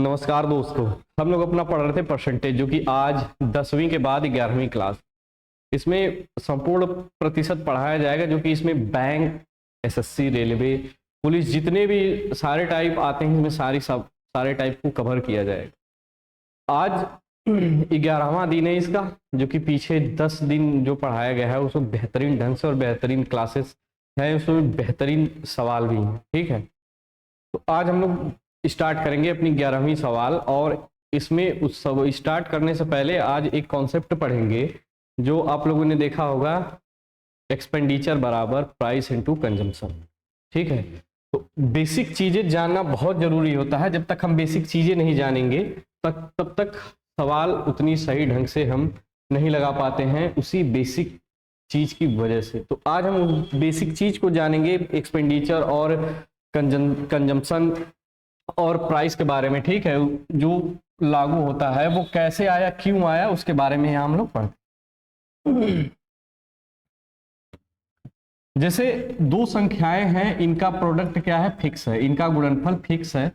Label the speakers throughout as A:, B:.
A: नमस्कार दोस्तों, हम लोग अपना पढ़ रहे थे परसेंटेज, जो कि आज 10वीं के बाद 11वीं क्लास, इसमें संपूर्ण प्रतिशत पढ़ाया जाएगा, जो कि इसमें बैंक, एसएससी, रेलवे, पुलिस, जितने भी सारे टाइप आते हैं, इसमें सारे टाइप को कवर किया जाएगा। आज 11वां दिन है इसका, जो कि पीछे 10 दिन जो पढ़ाया गया है उसमें बेहतरीन ढंग से और बेहतरीन क्लासेस हैं, उसमें बेहतरीन सवाल भी हैं। ठीक है, तो आज हम लोग स्टार्ट करेंगे अपनी 11वीं सवाल। और इसमें उस सब स्टार्ट करने से पहले आज एक कॉन्सेप्ट पढ़ेंगे जो आप लोगों ने देखा होगा, एक्सपेंडिचर बराबर प्राइस इनटू कंजम्पशन। ठीक है, तो बेसिक चीजें जानना बहुत जरूरी होता है। जब तक हम बेसिक चीजें नहीं जानेंगे तब तक सवाल उतनी सही ढंग से हम नहीं लगा पाते हैं, उसी बेसिक चीज की वजह से। तो आज हम बेसिक चीज को जानेंगे, एक्सपेंडिचर और कंजम्पशन और प्राइस के बारे में। ठीक है, जो लागू होता है वो कैसे आया, क्यों आया, उसके बारे में हम लोग पढ़ते। जैसे दो संख्याएं हैं, इनका प्रोडक्ट क्या है, फिक्स है, इनका गुणनफल फिक्स है।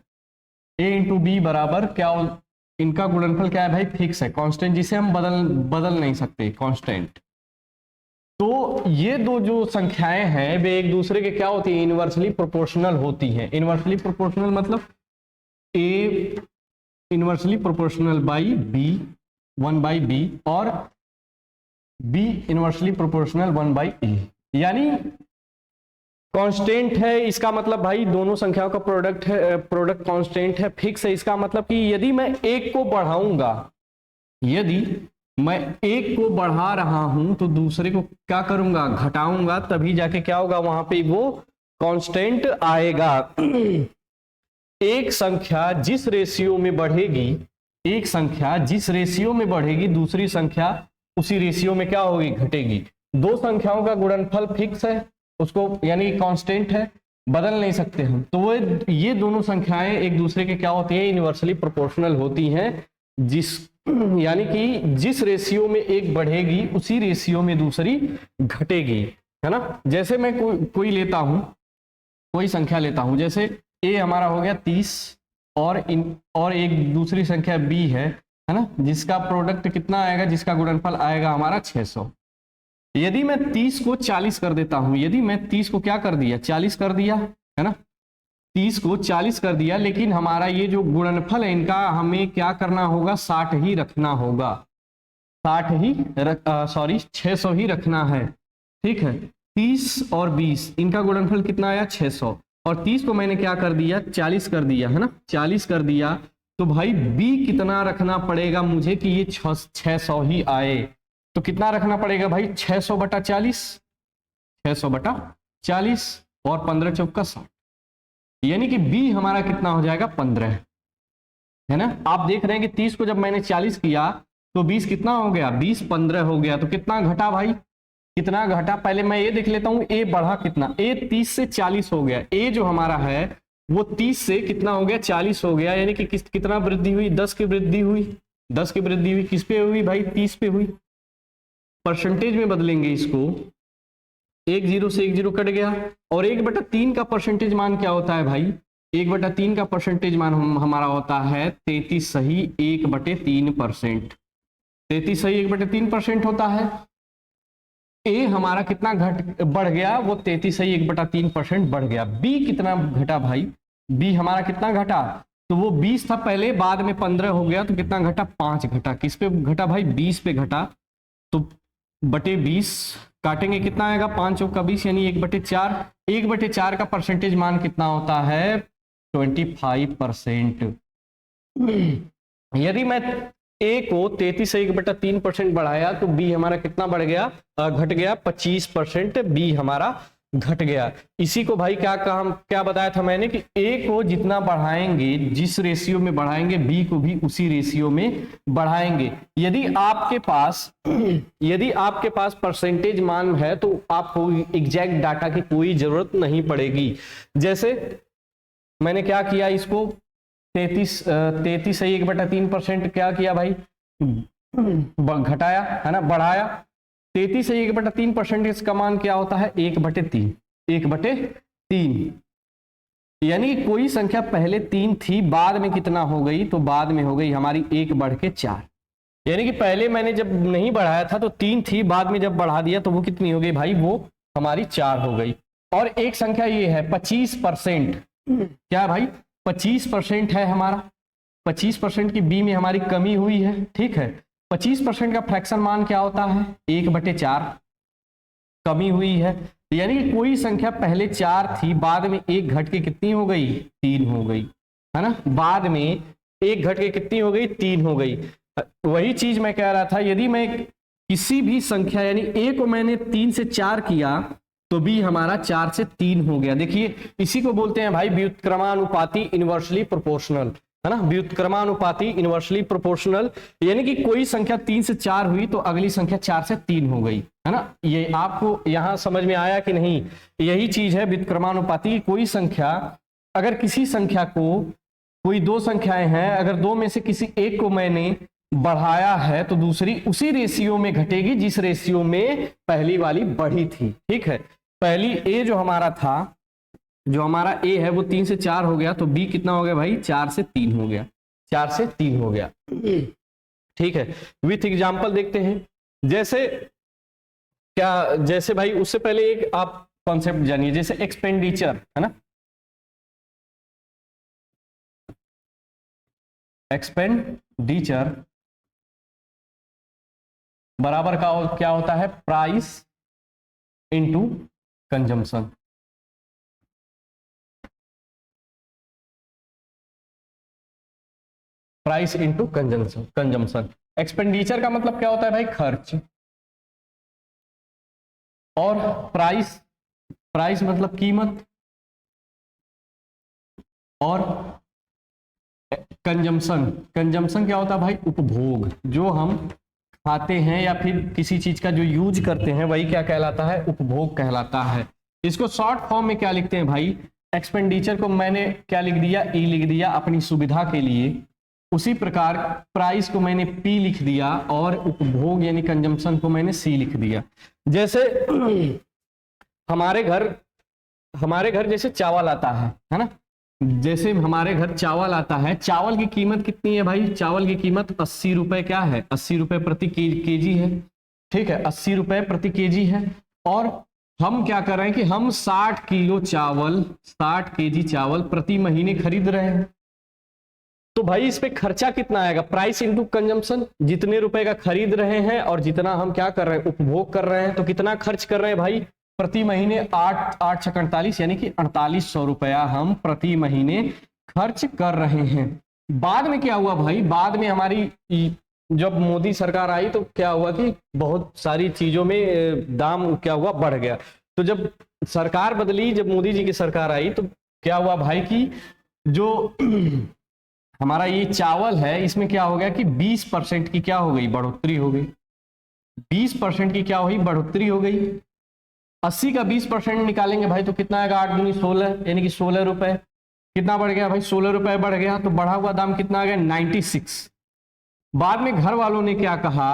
A: a इंटू बी बराबर क्या, इनका गुणनफल क्या है भाई, फिक्स है, कांस्टेंट, जिसे हम बदल नहीं सकते, कांस्टेंट। तो ये दो जो संख्याएं हैं वे एक दूसरे के क्या होती है, इनवर्सली प्रोपोर्शनल होती हैं। इनवर्सली प्रोपोर्शनल मतलब a inversely proportional by b, 1 by b, और b inversely proportional 1 by a। यानी कांस्टेंट है, इसका मतलब भाई दोनों संख्याओं का प्रोडक्ट है, प्रोडक्ट कांस्टेंट है, फिक्स है। इसका मतलब कि यदि मैं एक को बढ़ाऊंगा, यदि मैं एक को बढ़ा रहा हूं तो दूसरे को क्या करूंगा, घटाऊंगा, तभी जाके क्या होगा, वहां पे वो कांस्टेंट आएगा। एक संख्या जिस रेशियो में बढ़ेगी, एक संख्या जिस रेशियो में बढ़ेगी, दूसरी संख्या उसी रेशियो में क्या होगी, घटेगी। दो संख्याओं का गुणनफल फिक्स है, उसको यानी कांस्टेंट है, बदल नहीं सकते हम। तो वो ये दोनों संख्याएं एक दूसरे के क्या होती है, यूनिवर्सली प्रोपोर्शनल होती हैं। यानी कि जिस रेशियो में एक बढ़ेगी उसी रेशियो में दूसरी घटेगी, है ना। जैसे मैं कोई लेता हूं, कोई संख्या लेता हूं, जैसे a हमारा हो गया 30 और एक दूसरी संख्या b है ना, जिसका प्रोडक्ट कितना आएगा, जिसका गुणनफल आएगा हमारा 600। यदि मैं 30 को 40 कर देता हूं, यदि मैं 30 को क्या कर दिया, 40 कर दिया, है ना, 30 को 40 कर दिया, लेकिन हमारा ये जो गुणनफल है इनका हमें क्या करना होगा, 60 ही रखना होगा, 600 ही रखना है। ठीक है, 30 और 20 इनका गुणनफल कितना आया, 600, और 30 को मैंने क्या कर दिया, 40 कर दिया, है ना, 40 कर दिया। तो भाई b कितना रखना पड़ेगा मुझे कि ये 600 ही आए। तो कितना रखना पड़ेगा भाई, 600 बटा 40, 600 बटा 40, और 15 चौका 60, यानी कि b हमारा कितना हो जाएगा, 15, है ना। आप देख रहे हैं कि 30 को जब मैंने 40 किया तो 20 कितना हो गया, 20 15 हो गया। तो कितना घटा भाई, कितना घटा, पहले मैं ये देख लेता हूं, a बढ़ा कितना, a 30 से 40 हो गया, a जो हमारा है वो 30 से कितना हो गया, 40 हो गया, यानी कि कितना वृद्धि हुई, 10 की वृद्धि हुई, 10 की वृद्धि हुई, किस पे हुई भाई, 30 पे हुई। परसेंटेज में बदलेंगे इसको, 1 0 से 1 0 कट गया, और 1/3 का परसेंटेज मान क्या होता है भाई, 1/3 का परसेंटेज मान हमारा होता है 33 सही 1/3%, 33 सही 1/3% होता है। ए हमारा कितना बढ़ गया, वो 33 सही 1/3% बढ़ गया। बी कितना घटा भाई, बी हमारा कितना घटा, तो वो 20 था पहले, बाद में 15 हो गया, तो कितना घटा, 5 घटा। किस पे घटा भाई, 20 पे घटा। तो बटे 20 काटेंगे, कितना आएगा, 5 चौका 20, यानी 1/4। 1/4 का परसेंटेज मान कितना होता है, 25%। यदि मैं ए को 33 से 1/3% बढ़ाया तो बी हमारा कितना बढ़ गया, घट गया, 25%, बी हमारा घट गया। इसी को भाई क्या बताया था मैंने कि ए को जितना बढ़ाएंगे, जिस रेशियो में बढ़ाएंगे, बी को भी उसी रेशियो में बढ़ाएंगे। यदि आपके पास परसेंटेज मान है तो आपको एग्जैक्ट डाटा की कोई जरूरत नहीं पड़ेगी। जैसे मैंने क्या किया, इसको 33 से 1/3% क्या किया भाई, घटाया, है ना, बढ़ाया। 33 से 1/3% का मान क्या होता है, 1/3, 1/3। यानी कि कोई संख्या पहले 3 थी, बाद में कितना हो गई, तो बाद में हो गई हमारी 1 बढ़ के 4। यानी कि पहले मैंने जब नहीं बढ़ाया था तो 3 थी, बाद में जब बढ़ा दिया तो वो कितनी हो गई भाई, वो हमारी 4 हो गई। और एक संख्या ये है 25%, क्या है भाई 25% है हमारा, 25% की बी में हमारी कमी हुई है, ठीक है। 25% का फ्रैक्शन मान क्या होता है, 1/4 कमी हुई है। यानी कि कोई संख्या पहले 4 थी, बाद में 1 घट के कितनी हो गई, 3 हो गई, है ना। बाद में 1 घट के कितनी हो गई, 3 हो गई। वही चीज मैं कह रहा था, यदि मैं किसी भी संख्या यानी ए को मैंने 3 से 4 किया तो बी हमारा 4 से 3 हो गया। देखिए इसी को बोलते हैं भाई व्युत्क्रमानुपाती इनवर्सली प्रोपोर्शनल, है ना, व्युत्क्रमानुपाती इनवर्सली प्रोपोर्शनल। यानी कि कोई संख्या 3 से 4 हुई तो अगली संख्या 4 से 3 हो गई, है ना। ये आपको यहां समझ में आया कि नहीं, यही चीज है व्युत्क्रमानुपाती। कोई संख्या, अगर किसी संख्या को, कोई 2 संख्याएं हैं, अगर 2 में से किसी एक को मैंने बढ़ाया है तो दूसरी उसी रेशियो में घटेगी जिस रेशियो में पहली वाली बढ़ी थी, ठीक है। पहली ए जो हमारा था, जो हमारा ए है वो 3 से 4 हो गया, तो बी कितना हो गया भाई, 4 से 3 हो गया, 4 से 3 हो गया, ठीक है। विथ एग्जांपल देखते हैं, जैसे क्या, जैसे भाई उससे पहले एक आप कॉन्सेप्ट जानिए, जैसे एक्सपेंडिचर, है ना, एक्सपेंडिचर बराबर का क्या होता है, price into consumption. Price into consumption. Expenditure का मतलब क्या होता है भाई, खर्च, और प्राइस, प्राइस मतलब कीमत, और कंजम्पशन, कंजम्पशन क्या होता है भाई, उपभोग, जो हम खाते हैं या फिर किसी चीज का जो यूज करते हैं वही क्या कहलाता है, उपभोग कहलाता है। इसको शॉर्ट फॉर्म में क्या लिखते हैं भाई, एक्सपेंडिचर को मैंने क्या लिख दिया, ई लिख दिया अपनी सुविधा के लिए, उसी प्रकार प्राइस को मैंने पी लिख दिया और उपभोग यानी कंजम्पशन को मैंने सी लिख दिया। जैसे हमारे घर जैसे चावल आता है ना, जैसे हमारे घर चावल आता है, चावल की कीमत कितनी है भाई, चावल की कीमत 80 रुपए, क्या है 80 रुपए प्रति केजी है, ठीक है, 80 रुपए प्रति केजी है। और हम क्या कर रहे हैं कि हम 60 किलो चावल, 60 केजी चावल प्रति महीने खरीद रहे हैं। तो भाई इस पे खर्चा कितना आएगा, प्राइस इंटू कंजम्पशन, जितने रुपए का खरीद रहे हैं और जितना हम क्या कर रहे हैं, उपभोग कर रहे हैं, तो कितना खर्च कर रहे हैं भाई, प्रति महीने 8 छक 48 यानी कि 4800 रुपया हम प्रति महीने खर्च कर रहे हैं। बाद में क्या हुआ भाई, बाद में हमारी जब मोदी सरकार आई तो क्या हुआ कि बहुत सारी चीजों में दाम क्या हुआ, बढ़ गया। तो जब सरकार बदली, जब मोदी जी की सरकार आई तो क्या हुआ भाई कि जो हमारा ये चावल है इसमें क्या हो गया कि 20% की क्या हो गई, बढ़ोतरी हो गई, 20% की क्या हुई, बढ़ोतरी हो गई। 80 का 20% निकालेंगे भाई तो कितना आएगा, 8 दूनी 16 यानी कि 16 रुपए, कितना बढ़ गया भाई, 16 रुपए बढ़ गया, तो बढ़ा हुआ दाम कितना आ गया, 96। बाद में घर वालों ने क्या कहा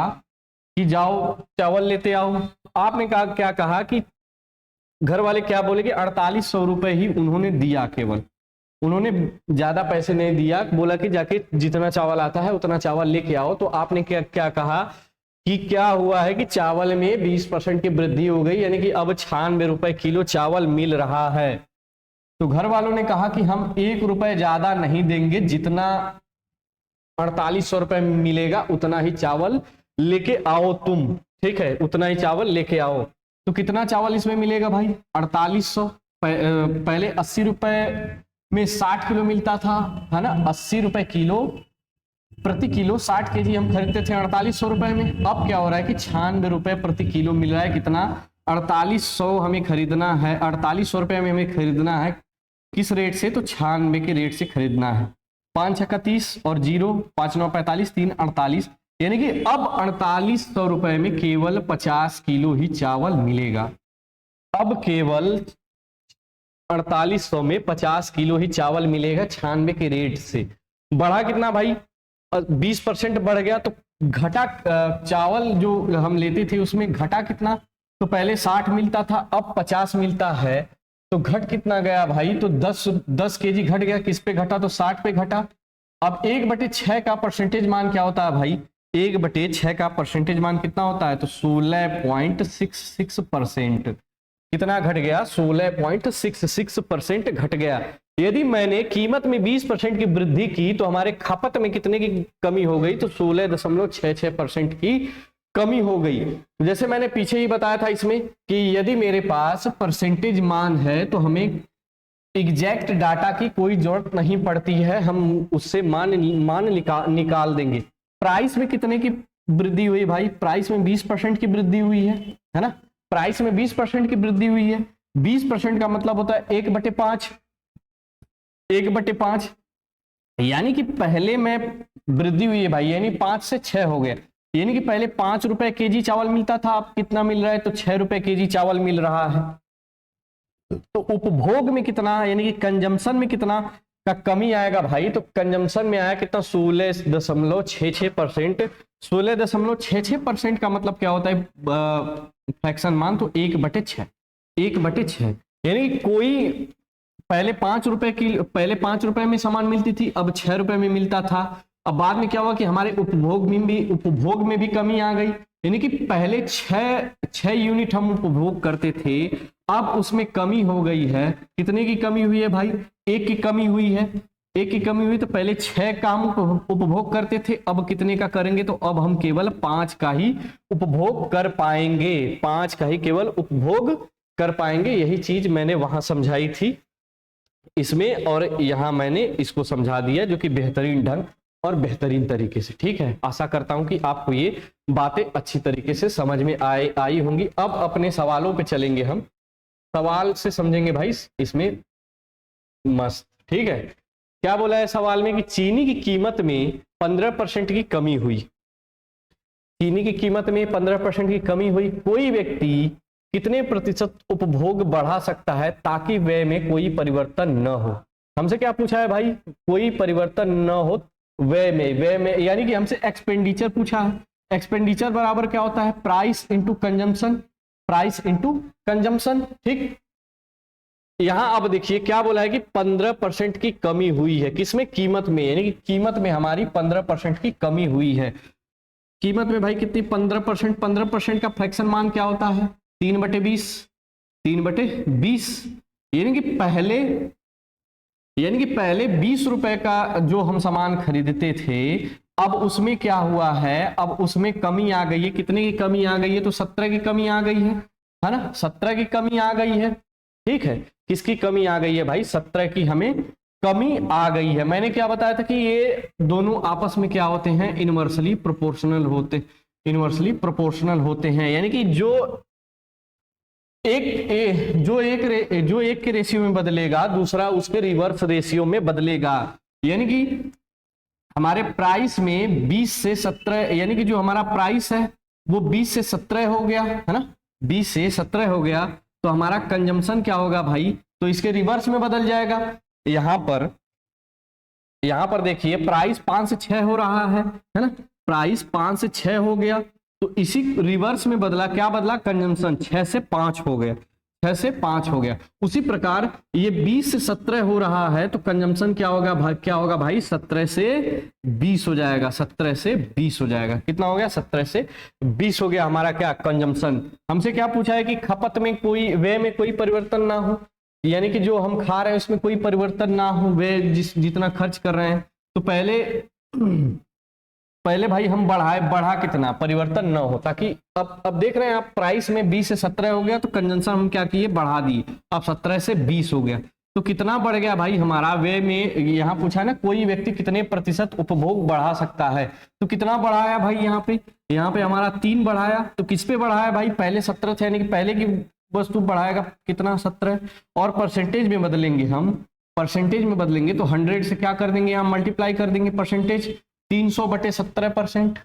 A: कि जाओ चावल लेते आओ, आपने कहा क्या कहा कि घर वाले क्या बोले कि 4800 रुपए ही उन्होंने दिया, केवल उन्होंने ज्यादा पैसे नहीं दिया, बोला कि जाके जितना चावल आता है उतना चावल लेके आओ। तो आपने क्या क्या कहा कि क्या हुआ है कि चावल में 20% की वृद्धि हो गई, यानी कि अब 96 रुपए किलो चावल मिल रहा है। तो घर वालों ने कहा कि हम 1 रुपए ज्यादा नहीं देंगे, जितना 4800 रुपए मिलेगा उतना ही चावल लेके आओ तुम, ठीक है, उतना ही चावल लेके आओ। तो कितना चावल इसमें मिलेगा भाई, 4800। पहले 80 रुपए में 60 किलो मिलता था, है ना, 80 रुपए किलो प्रति किलो, 60 केजी हम खरीदते थे 4800 रुपए में। अब क्या हो रहा है कि 96 रुपए प्रति किलो मिल रहा है, कितना 4800 हमें खरीदना है, 4800 रुपए में हमें खरीदना है, किस रेट से, तो 96 के रेट से खरीदना है। 5 छक्का 30 और 0, 5 9 45, 3 48, यानी कि अब 4800 रुपए में केवल 50 किलो ही चावल मिलेगा। अब केवल 4800 में 50 किलो ही चावल मिलेगा 96 के रेट से। बढ़ा कितना भाई, 20% बढ़ गया। तो घटा चावल जो हम लेते थे उसमें घटा कितना, तो पहले 60 मिलता था अब 50 मिलता है। तो घट कितना गया भाई, तो 10 केजी घट गया। किस पे घटा, तो 60 पे घटा। अब 1/6 का परसेंटेज मान क्या होता है भाई, 1/6 का परसेंटेज मान कितना होता है, तो 16.66%। कितना घट गया, 16.66% घट गया। यदि मैंने कीमत में 20% की वृद्धि की तो हमारे खपत में कितने की कमी हो गई, तो 16.66% की कमी हो गई। जैसे मैंने पीछे ही बताया था इसमें कि यदि मेरे पास परसेंटेज मान है तो हमें एग्जैक्ट डाटा की कोई जरूरत नहीं पड़ती है, हम उससे मान निकाल देंगे। प्राइस में कितने की वृद्धि हुई भाई, प्राइस में 20% की वृद्धि हुई है ना। प्राइस में 20% की वृद्धि हुई है। 20% का मतलब होता है 1/5, 1/5, यानी कि पहले में वृद्धि हुई है भाई, यानी 5 से 6 हो गया। यानी कि पहले 5 रुपए केजी चावल मिलता था, अब कितना मिल रहा है, तो 6 रुपए केजी चावल मिल रहा है। तो उपभोग में कितना, यानी कि कंजम्पशन में कितना का कमी आएगा भाई, तो कंजम्पशन में आया कितना, 16.66%। 16.66% का मतलब क्या होता है फ्रैक्शन मान, तो 1/6, 1/6। यानी कोई पहले 5 रुपए में सामान मिलती थी, अब 6 रुपए में मिलता था। अब बाद में क्या हुआ कि हमारे उपभोग में भी कमी आ गई। यानी कि पहले 6 यूनिट हम उपभोग करते थे, अब उसमें कमी हो गई है। कितने की कमी हुई है भाई, 1 की कमी हुई है। 1 की कमी हुई, तो पहले 6 का हम उपभोग करते थे, अब कितने का करेंगे, तो अब हम केवल 5 का ही उपभोग कर पाएंगे, 5 का ही केवल उपभोग कर पाएंगे। यही चीज मैंने वहां समझाई थी इसमें, और यहां मैंने इसको समझा दिया, जो कि बेहतरीन ढंग और बेहतरीन तरीके से। ठीक है, आशा करता हूं कि आपको ये बातें अच्छी तरीके से समझ में आई होंगी। अब अपने सवालों पे चलेंगे, हम सवाल से समझेंगे भाई इसमें मस्त। ठीक है, क्या बोला है सवाल में कि चीनी की कीमत में 15% की कमी हुई। चीनी की कीमत में 15% की कमी हुई। कोई व्यक्ति कितने प्रतिशत उपभोग बढ़ा सकता है ताकि व्यय में कोई परिवर्तन न हो। हमसे क्या पूछा है भाई, कोई परिवर्तन न हो व्यय में, यानी कि हमसे एक्सपेंडिचर पूछा है। एक्सपेंडिचर बराबर क्या होता है, price into consumption, price into consumption. ठीक, यहां अब देखिए क्या बोला है कि 15% की कमी हुई है, किसमें, कीमत में। यानी कि कीमत में हमारी 15% की कमी हुई है। कीमत में भाई कितनी, 15%। 15% का फ्रैक्शन मान क्या होता है, 3/20, 3/20। यानी कि पहले 20 रुपए का जो हम सामान खरीदते थे, अब उसमें क्या हुआ है, अब उसमें कमी आ गई है। कितने की कमी आ गई है, तो 17 की कमी आ गई है ना, 17 की कमी आ गई है। ठीक है, किसकी कमी आ गई है भाई, 17 की हमें कमी आ गई है। मैंने क्या बताया था कि ये दोनों आपस में क्या होते हैं, इनवर्सली प्रोपोर्शनल होते हैं। यानी कि जो एक के रेशियो में बदलेगा, दूसरा उसके रिवर्स रेशियो में बदलेगा। यानी कि हमारे प्राइस में 20 से 17, यानी कि जो हमारा प्राइस है वो 20 से 17 हो गया है ना, 20 से 17 हो गया, तो हमारा कंजम्पशन क्या होगा भाई, तो इसके रिवर्स में बदल जाएगा। यहां पर देखिए प्राइस 5 से 6 हो रहा है ना, प्राइस 5 से 6 हो गया, तो इसी रिवर्स में बदला, क्या बदला, कंजम्पशन 6 से 5 हो गया, 6 से 5 हो गया। उसी प्रकार ये 20 से 17 हो रहा है, तो कंजम्पशन क्या होगा भाई 17 से 20 हो जाएगा, 17 से 20 हो जाएगा। कितना हो गया, 17 से 20 हो गया हमारा क्या, कंजम्पशन। हमसे क्या पूछा है कि खपत में कोई, व्यय में कोई परिवर्तन ना हो, यानी कि जो हम खा रहे हैं उसमें कोई परिवर्तन ना हो, वे जितना खर्च कर रहे हैं। तो पहले भाई हम बढ़ा कितना, परिवर्तन ना हो, ताकि अब देख रहे हैं आप प्राइस में 20 से 17 हो गया, तो कंजम्पशन हम क्या किए, बढ़ा दिए, अब 17 से 20 हो गया। तो कितना बढ़ गया भाई हमारा व्यय में, यहाँ पूछा है ना कोई व्यक्ति कितने प्रतिशत उपभोग बढ़ा सकता है, तो कितना बढ़ाया भाई, यहाँ पे हमारा 3 बढ़ाया। तो किस पे बढ़ाया भाई, पहले 17 थे, यानी कि पहले की वस्तु बढ़ाएगा कितना, 17। और परसेंटेज में बदलेंगे हम, परसेंटेज में बदलेंगे तो 100 से क्या कर देंगे, हम मल्टीप्लाई कर देंगे परसेंटेज, 300/17%,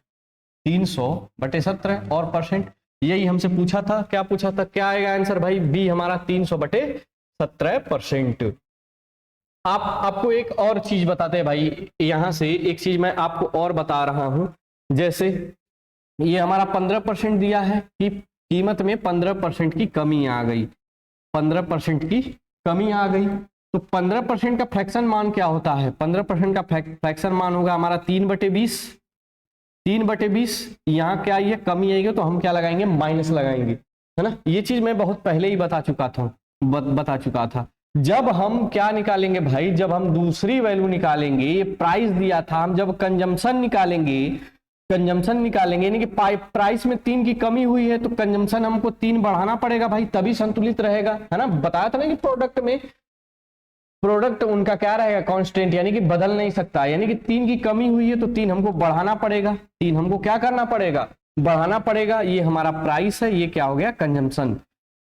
A: 300/17 और परसेंट। यही हमसे पूछा था, क्या पूछा था, क्या आएगा आंसर भाई, बी हमारा 300/17%। आपको एक और चीज बताते हैं भाई, यहां से एक चीज मैं आपको और बता रहा हूं। जैसे ये हमारा 15% दिया है कि कीमत में 15% की कमी आ गई, 15% की कमी आ गई। तो 15% का फ्रैक्शन मान क्या होता है? 15% का फ्रैक्शन मान होगा हमारा 3/20। 3/20 यहाँ क्या ये कमी आएगी तो हम क्या लगाएंगे? माइनस लगाएंगे, है ना। ये चीज मैं बहुत पहले ही बता चुका था। जब हम क्या निकालेंगे भाई? जब हम दूसरी वैल्यू निकालेंगे, ये प्राइस दिया था, हम जब कंजम्पशन निकालेंगे यानी कि प्राइस में 3 की कमी हुई है तो कंजम्पशन हमको 3 बढ़ाना पड़ेगा भाई, तभी संतुलित रहेगा, है ना। बताया था ना कि प्रोडक्ट उनका क्या रहेगा? कांस्टेंट, यानी कि बदल नहीं सकता। यानी कि 3 की कमी हुई है तो 3 हमको बढ़ाना पड़ेगा, 3 हमको क्या करना पड़ेगा? बढ़ाना पड़ेगा। ये हमारा प्राइस है, ये क्या हो गया? कंजम्पशन।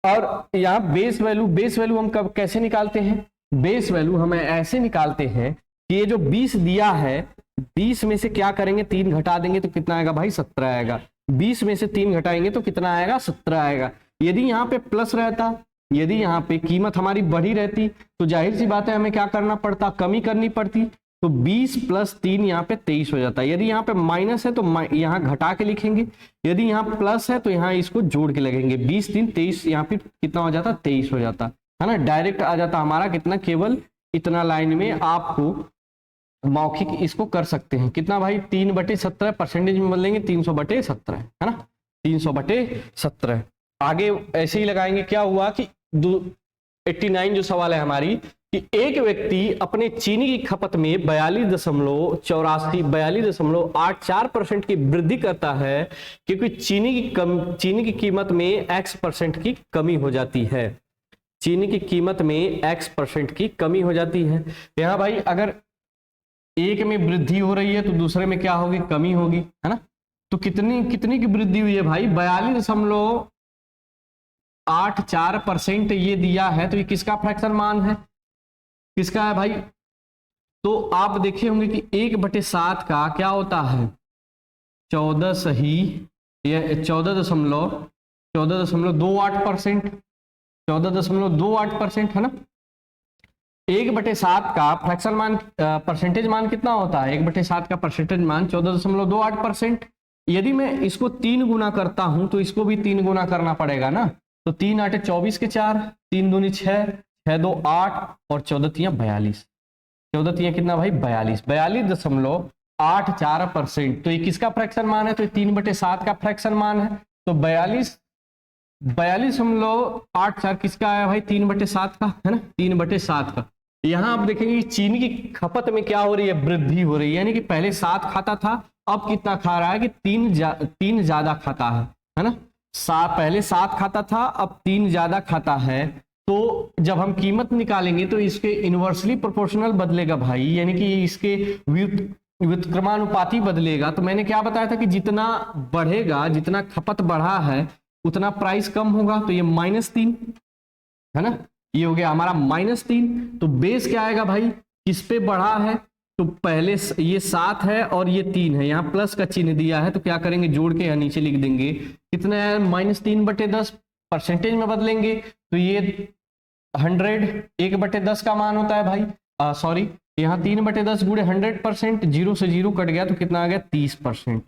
A: और यहाँ बेस वैल्यू हम कब कैसे निकालते हैं? बेस वैल्यू हमें ऐसे निकालते हैं कि ये जो 20 दिया है, 20 में से क्या करेंगे? 3 घटा देंगे तो कितना आएगा भाई? 17 आएगा। 20 में से 3 घटाएंगे तो कितना आएगा? 17 आएगा। यदि यहाँ पे प्लस रहता, यदि यहाँ पे कीमत हमारी बढ़ी रहती तो जाहिर सी बात है हमें क्या करना पड़ता? कमी करनी पड़ती। तो 20 + 3 यहाँ पे 23 हो जाता है। यदि यहाँ पे माइनस है तो यहाँ घटा के लिखेंगे, यदि यहाँ प्लस है तो यहाँ इसको जोड़ के लगेंगे। 20 3 23, यहाँ पे कितना हो जाता? 23 हो जाता, है ना। डायरेक्ट आ जाता हमारा कितना? केवल इतना लाइन में आपको मौखिक इसको कर सकते हैं। कितना भाई? 3/17 परसेंटेज में बदलेंगे 300/17, है ना। 300/17 आगे ऐसे ही लगाएंगे। क्या हुआ कि 89 जो सवाल है हमारी कि एक व्यक्ति अपने चीनी की खपत में 42.84% की वृद्धि करता है क्योंकि चीनी की कीमत में x% की कमी हो जाती है। चीनी की कीमत में x% की कमी हो जाती है। यहाँ भाई अगर एक में वृद्धि हो रही है तो दूसरे में क्या होगी? कमी होगी, है ना। तो कितनी की वृद्धि हुई है भाई? 42.84% ये दिया है तो ये किसका फ्रैक्शन मान है? किसका है भाई? तो आप देखे होंगे कि 1/7 का क्या होता है? 14 सही, ये 14.28%, 14.28% है ना। 1/7 का फ्रैक्शन मान परसेंटेज मान कितना होता है? 1/7 का परसेंटेज मान 14.28%। यदि मैं इसको 3 गुना करता हूं तो इसको भी 3 गुना करना पड़ेगा ना। तो 3 8 24 के 4, 3 दूनी 6, 6 2 8 और 14 3 42। 14 3 कितना भाई? 42.84%। तो ये किसका फ्रैक्शन मान है? तो 3/7 का फ्रैक्शन मान है। तो 42.84 किसका आया भाई? 3/7 का, है ना। 3/7 का। यहां आप देखेंगे चीनी की खपत में क्या हो रही है? वृद्धि हो रही है। यानी कि पहले 7 खाता था, अब कितना खा रहा है? कि 3 ज्यादा खाता है ना। पहले 7 खाता था, अब 3 ज्यादा खाता है। तो जब हम कीमत निकालेंगे तो इसके इनवर्सली प्रोपोर्शनल बदलेगा भाई, यानी कि इसके व्युत्क्रमानुपाती बदलेगा। तो मैंने क्या बताया था कि जितना बढ़ेगा, जितना खपत बढ़ा है उतना प्राइस कम होगा। तो ये -3 है ना, ये हो गया हमारा -3। तो बेस क्या आएगा भाई? किस पे बढ़ा है? तो पहले ये 7 है और ये 3 है, यहाँ प्लस का चिन्ह दिया है तो क्या करेंगे? जोड़ के यहाँ नीचे लिख देंगे। कितना है? -3/10 परसेंटेज में बदलेंगे तो ये 100 1/10 का मान होता है भाई। सॉरी, यहाँ 3/10 गुणे 100%, 0 से 0 कट गया तो कितना आ गया? 30%।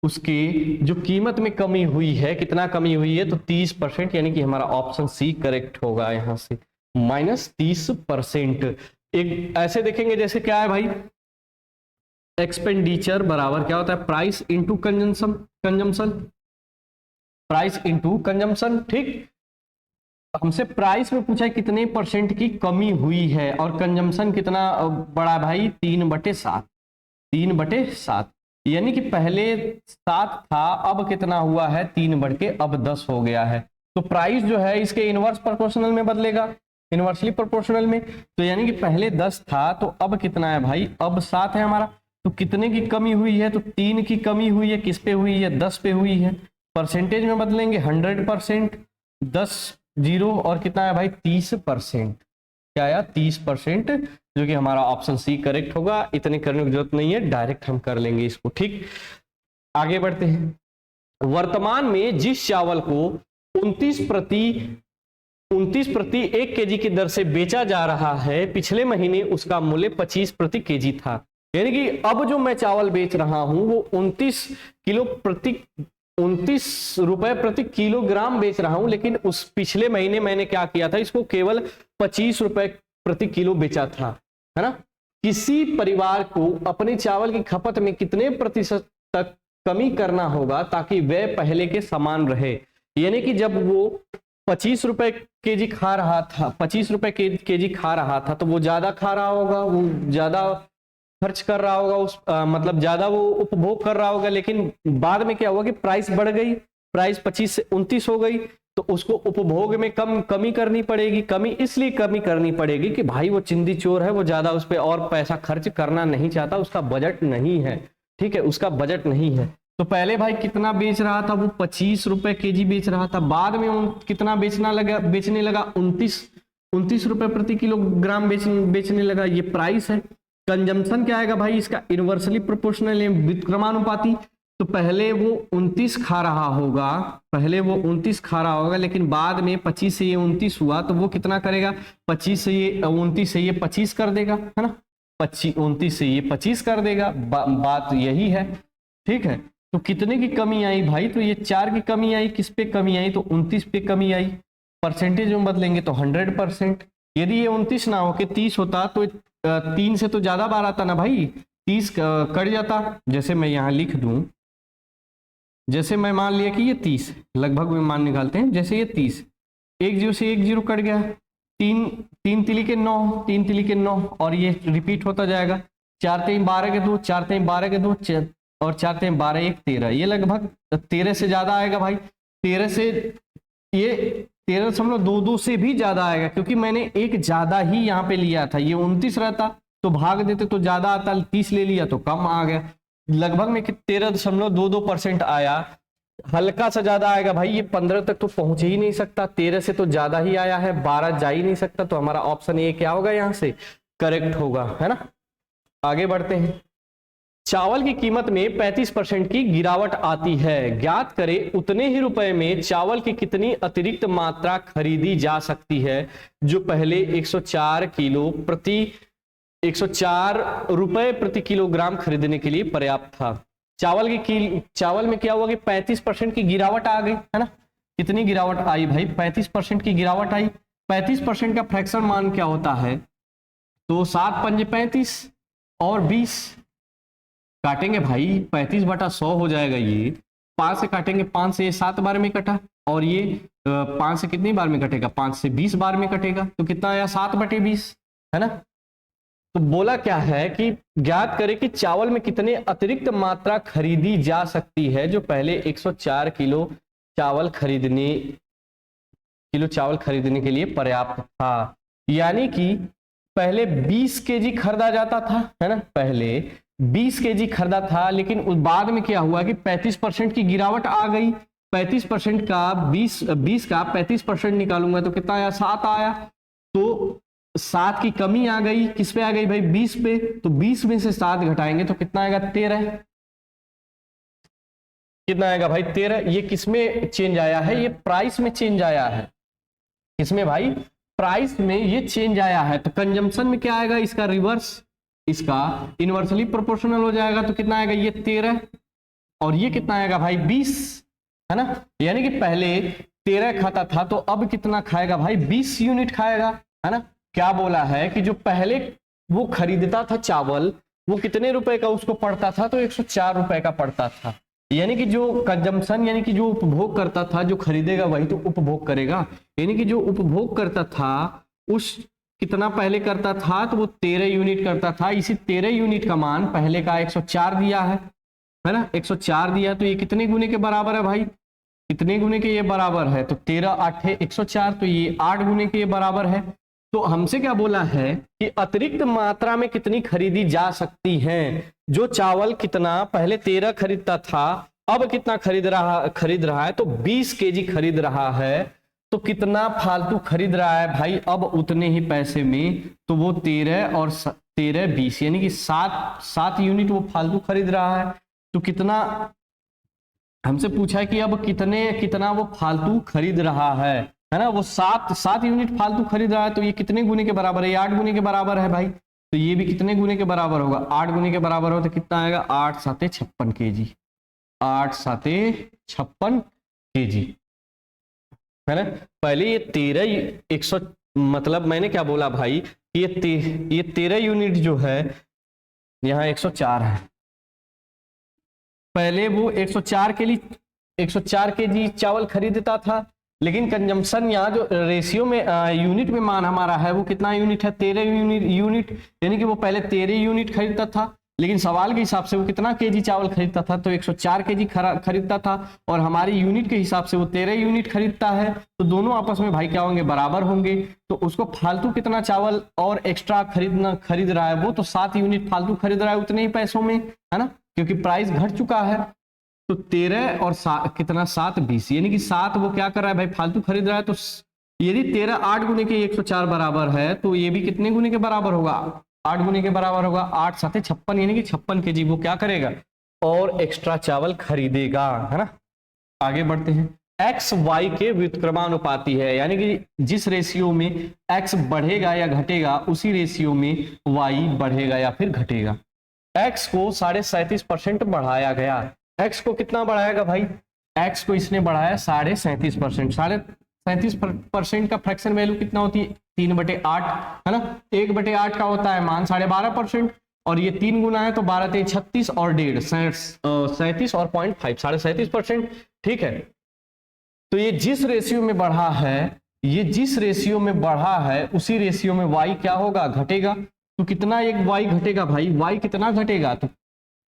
A: उसके जो कीमत में कमी हुई है, कितना कमी हुई है? तो 30%, यानी कि हमारा ऑप्शन सी करेक्ट होगा। यहाँ से -30%। एक ऐसे देखेंगे जैसे क्या है भाई? एक्सपेंडिचर बराबर क्या होता है? Price into consumption, price into consumption. ठीक, हमसे प्राइस में पूछा है कितने % की कमी हुई है और कंजम्पशन कितना बड़ा भाई? 3/7, 3/7। यानी कि पहले 7 था, अब कितना हुआ है? 3/10 हो गया है। तो प्राइस जो है इसके इनवर्स प्रोपोर्शनल में बदलेगा, इनवर्सली प्रोपोर्शनल में। तो यानी कि पहले 10 था तो अब कितना है भाई? अब 7 है हमारा। तो कितने की कमी हुई है? तो 3 की कमी हुई है। किस पे हुई है? 10 पे हुई है। परसेंटेज में बदलेंगे 100%, 10 0 और कितना है भाई? 30%। क्या आया? 30%, जो कि हमारा ऑप्शन सी करेक्ट होगा। इतने करने की जरूरत नहीं है, डायरेक्ट हम कर लेंगे इसको। ठीक, आगे बढ़ते हैं। वर्तमान में जिस चावल को 29 प्रति 1 kg की दर से बेचा जा रहा है, पिछले महीने उसका मूल्य 25 प्रति kg था। यानी कि अब जो मैं चावल बेच रहा हूं वो 29 किलो प्रति 29 रुपए प्रति किलोग्राम बेच रहा हूं, लेकिन उस पिछले महीने मैंने क्या किया था, इसको केवल 25 रुपए प्रति किलो बेचा था, है ना। किसी परिवार को अपने चावल की खपत में कितने प्रतिशत तक कमी करना होगा ताकि वह पहले के समान रहे। यानी कि जब वो 25 रुपए केजी खा रहा था, 25 रुपए केजी खा रहा था, तो वो ज्यादा खा रहा होगा, वो ज्यादा खर्च कर रहा होगा, मतलब ज्यादा वो उपभोग कर रहा होगा। लेकिन बाद में क्या हुआ कि प्राइस बढ़ गई, प्राइस 25 से 29 हो गई, तो उसको उपभोग में कमी करनी पड़ेगी। कमी इसलिए करनी पड़ेगी कि भाई वो चिंदी चोर है, वो ज्यादा उस पर और पैसा खर्च करना नहीं चाहता, उसका बजट नहीं है, ठीक है, उसका बजट नहीं है। तो पहले भाई कितना बेच रहा था, वो 25 रुपए केजी बेच रहा था, बाद में कितना बेचने लगा 29 रुपए प्रति किलोग्राम बेचने लगा। ये प्राइस है। कंजम्पशन क्या आएगा भाई, इसका इनवर्सली प्रोपोर्शनल है, व्युत्क्रमानुपाती। तो पहले वो 29 खा रहा होगा, लेकिन बाद में 25 से ये 29 हुआ, तो वो कितना करेगा, 25 से ये 29 से ये 25 कर देगा, है ना, 29 से ये 25 कर देगा। बात यही है, ठीक है। तो कितने की कमी आई भाई, तो ये 4 की कमी आई। किस पे कमी आई, तो 29 पे कमी आई। परसेंटेज में बदलेंगे तो 100%। यदि ये 29 ना हो के 30 होता, तो 3 से तो ज्यादा बार आता ना भाई, 30 कट जाता। जैसे मैं यहाँ लिख दूं, जैसे मैं मान लिया कि ये 30, लगभग में मान निकालते हैं, जैसे ये 30, 1 0 से 1 0 कट गया, 3 तिली के 9, 3 तिली के 9, और ये रिपीट होता जाएगा। 4 3 12 के 2, 4 3 12 के 2, और 4 3 12 1 13, ये लगभग 13 से ज्यादा आएगा भाई। 13 से ये 13.22 से भी ज्यादा आएगा, क्योंकि मैंने एक ज्यादा ही यहाँ पे लिया था। ये 29 रहता तो भाग देते तो ज्यादा आता, 30 ले लिया तो कम आ गया। लगभग में 13.22% आया। हल्का सा ज्यादा आएगा भाई, ये 15 तक तो पहुंच ही नहीं सकता, 13 से तो ज्यादा ही आया है, 12 जा ही नहीं सकता। तो हमारा ऑप्शन ए क्या होगा, यहाँ से करेक्ट होगा, है ना। आगे बढ़ते हैं। चावल की कीमत में 35% की गिरावट आती है, ज्ञात करें उतने ही रुपए में चावल की कितनी अतिरिक्त मात्रा खरीदी जा सकती है जो पहले 104 रुपए प्रति किलोग्राम खरीदने के लिए पर्याप्त था। चावल में क्या हुआ कि 35% की गिरावट आ गई, है ना। कितनी गिरावट आई भाई, 35% की गिरावट आई। 35% का फ्रैक्शन मान क्या होता है, तो 7 पंजे 35 और 20 काटेंगे भाई, 35/100 हो जाएगा। ये 5 से काटेंगे, 5 से 7 बार में कटा, और ये 5 से कितनी बार में कटेगा, 5 से 20 बार में कटेगा, तो कितना आया 7/20, है ना। तो बोला क्या है कि ज्ञात करें कि चावल में कितने अतिरिक्त मात्रा खरीदी जा सकती है जो पहले 104 किलो चावल खरीदने के लिए पर्याप्त था। यानी कि पहले 20 केजी खरीदा जाता था, है ना, पहले 20 केजी खरीदा था, लेकिन बाद में क्या हुआ कि 35% की गिरावट आ गई। 35% का 20 का 35% निकालूंगा तो कितना आया, 7 आया। तो 7 की कमी आ गई, किस पे आ गई भाई, 20 पे। तो 20 में से 7 घटाएंगे तो कितना आएगा, 13। कितना आएगा भाई, 13। ये किस में चेंज आया है, ये प्राइस में चेंज आया है। किसमें भाई, प्राइस में ये चेंज आया है। तो कंजम्पशन में क्या आएगा, इसका रिवर्स, इसका इनवर्सली प्रोपोर्शनल हो जाएगा। तो कितना आएगा, ये 13, और ये कितना आएगा भाई, 20, है ना। यानी कि पहले 13 खाता था, तो अब कितना खाएगा भाई, 20 यूनिट खाएगा, है ना। क्या बोला है कि जो पहले वो खरीदता था चावल, वो कितने रुपए का उसको पड़ता था, तो 104 रुपए का पड़ता था। यानी कि जो कंजम्पशन, यानी कि जो उपभोग करता था, जो खरीदेगा वही तो उपभोग करेगा। यानी कि जो उपभोग करता था उस कितना पहले करता था, तो वो 13 यूनिट करता था। इसी 13 यूनिट का मान पहले का 104 दिया है ना, 104 दिया, तो ये कितने गुने के बराबर है भाई, कितने गुने के ये बराबर है, तो 13 8 104, तो ये 8 गुने के ये बराबर है। तो हमसे क्या बोला है कि अतिरिक्त मात्रा में कितनी खरीदी जा सकती है, जो चावल कितना पहले 13 खरीदता था, अब कितना खरीद रहा है, तो 20 केजी खरीद रहा है। तो कितना फालतू खरीद रहा है भाई, अब उतने ही पैसे में, तो वो 13 और 13 20, यानी कि 7 यूनिट वो फालतू खरीद रहा है। तो कितना हमसे पूछा है कि अब कितना वो फालतू खरीद रहा है ना। वो 7 यूनिट फालतू खरीद रहा है, तो ये कितने गुने के बराबर है, 8 गुने के बराबर है भाई। तो ये भी कितने गुने के बराबर होगा, 8 गुने के बराबर हो, तो कितना आएगा, 8 7 56 केजी, 8 साते 56 kg है ना। पहले ये 100 मतलब मैंने क्या बोला भाई, ये 13 यूनिट जो है यहाँ 104 है। पहले वो 104 के लिए 104 kg चावल खरीदता था, लेकिन कंजम्पशन यहाँ जो रेशियो में यूनिट में मान हमारा है वो कितना यूनिट है, 13 यूनिट, यानी कि वो पहले 13 यूनिट खरीदता था, लेकिन सवाल के हिसाब से वो कितना केजी चावल खरीदता था, तो 104 केजी खरीदता था, और हमारी यूनिट के हिसाब से वो 13 यूनिट खरीदता है, तो दोनों आपस में भाई क्या होंगे, बराबर होंगे। तो उसको फालतू कितना चावल और एक्स्ट्रा खरीद रहा है, वो तो 7 यूनिट फालतू खरीद रहा है उतने ही पैसों में, है ना, क्योंकि प्राइस घट चुका है। तो 13 और कितना 7 20, यानी कि 7 वो क्या कर रहा है भाई, फालतू खरीद रहा है। तो यदि 13 8 गुने के 104 बराबर है, तो ये भी कितने गुने के बराबर होगा, 8 गुने के बराबर होगा। 8 साथे 56, यानी कि 56 केजी वो क्या करेगा और एक्स्ट्रा चावल खरीदेगा, है ना। आगे बढ़ते हैं। एक्स वाई के व्युत्क्रमानुपाती है, यानी कि जिस रेशियो में एक्स बढ़ेगा या घटेगा उसी रेशियो में वाई बढ़ेगा या फिर घटेगा। एक्स को 37.5% बढ़ाया गया। एक्स को कितना बढ़ाएगा भाई, एक्स को इसने बढ़ाया 37.5%। 37.5% का फ्रैक्शन वैल्यू कितना होती है, 3/8, है ना। 1/8 का होता है मान 12.5%, और ये 3 गुना है तो 12 × 36 और 1.5 37 और 0.5 37%, ठीक है। तो ये जिस रेशियो में बढ़ा है, ये जिस रेशियो में बढ़ा है उसी रेशियो में वाई क्या होगा, घटेगा। तो कितना एक वाई घटेगा भाई, वाई कितना घटेगा, तो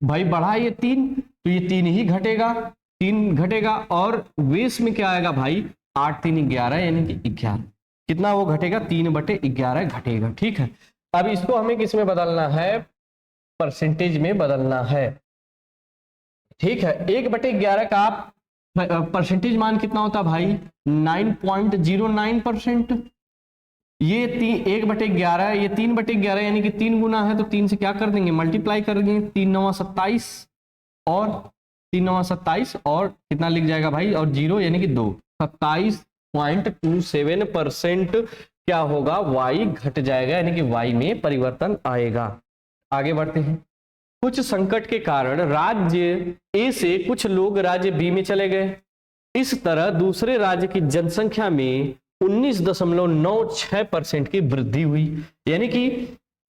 A: भाई बढ़ा ये 3, तो ये 3 ही घटेगा, 3 घटेगा, और वेस में क्या आएगा भाई, 8 3 11, यानी कि 11, कितना वो घटेगा, 3/11 घटेगा, ठीक है। अब इसको हमें किस में बदलना है, परसेंटेज में बदलना है, ठीक है। 1/11 का परसेंटेज मान कितना होता भाई, 9.09%। ये 1/11, ये 3/11, यानी कि 3 गुना है, तो 3 से क्या कर देंगे, मल्टीप्लाई कर देंगे, 3 9 27 और 3 9 27 और कितना लिख जाएगा भाई, और 0 यानी कि 2, 27.27% क्या होगा, वाई घट जाएगा, यानी कि वाई में परिवर्तन आएगा। आगे बढ़ते हैं। कुछ संकट के कारण राज्य ए से कुछ लोग राज्य बी में चले गए। इस तरह दूसरे राज्य की जनसंख्या में 19.96% की वृद्धि हुई। यानी कि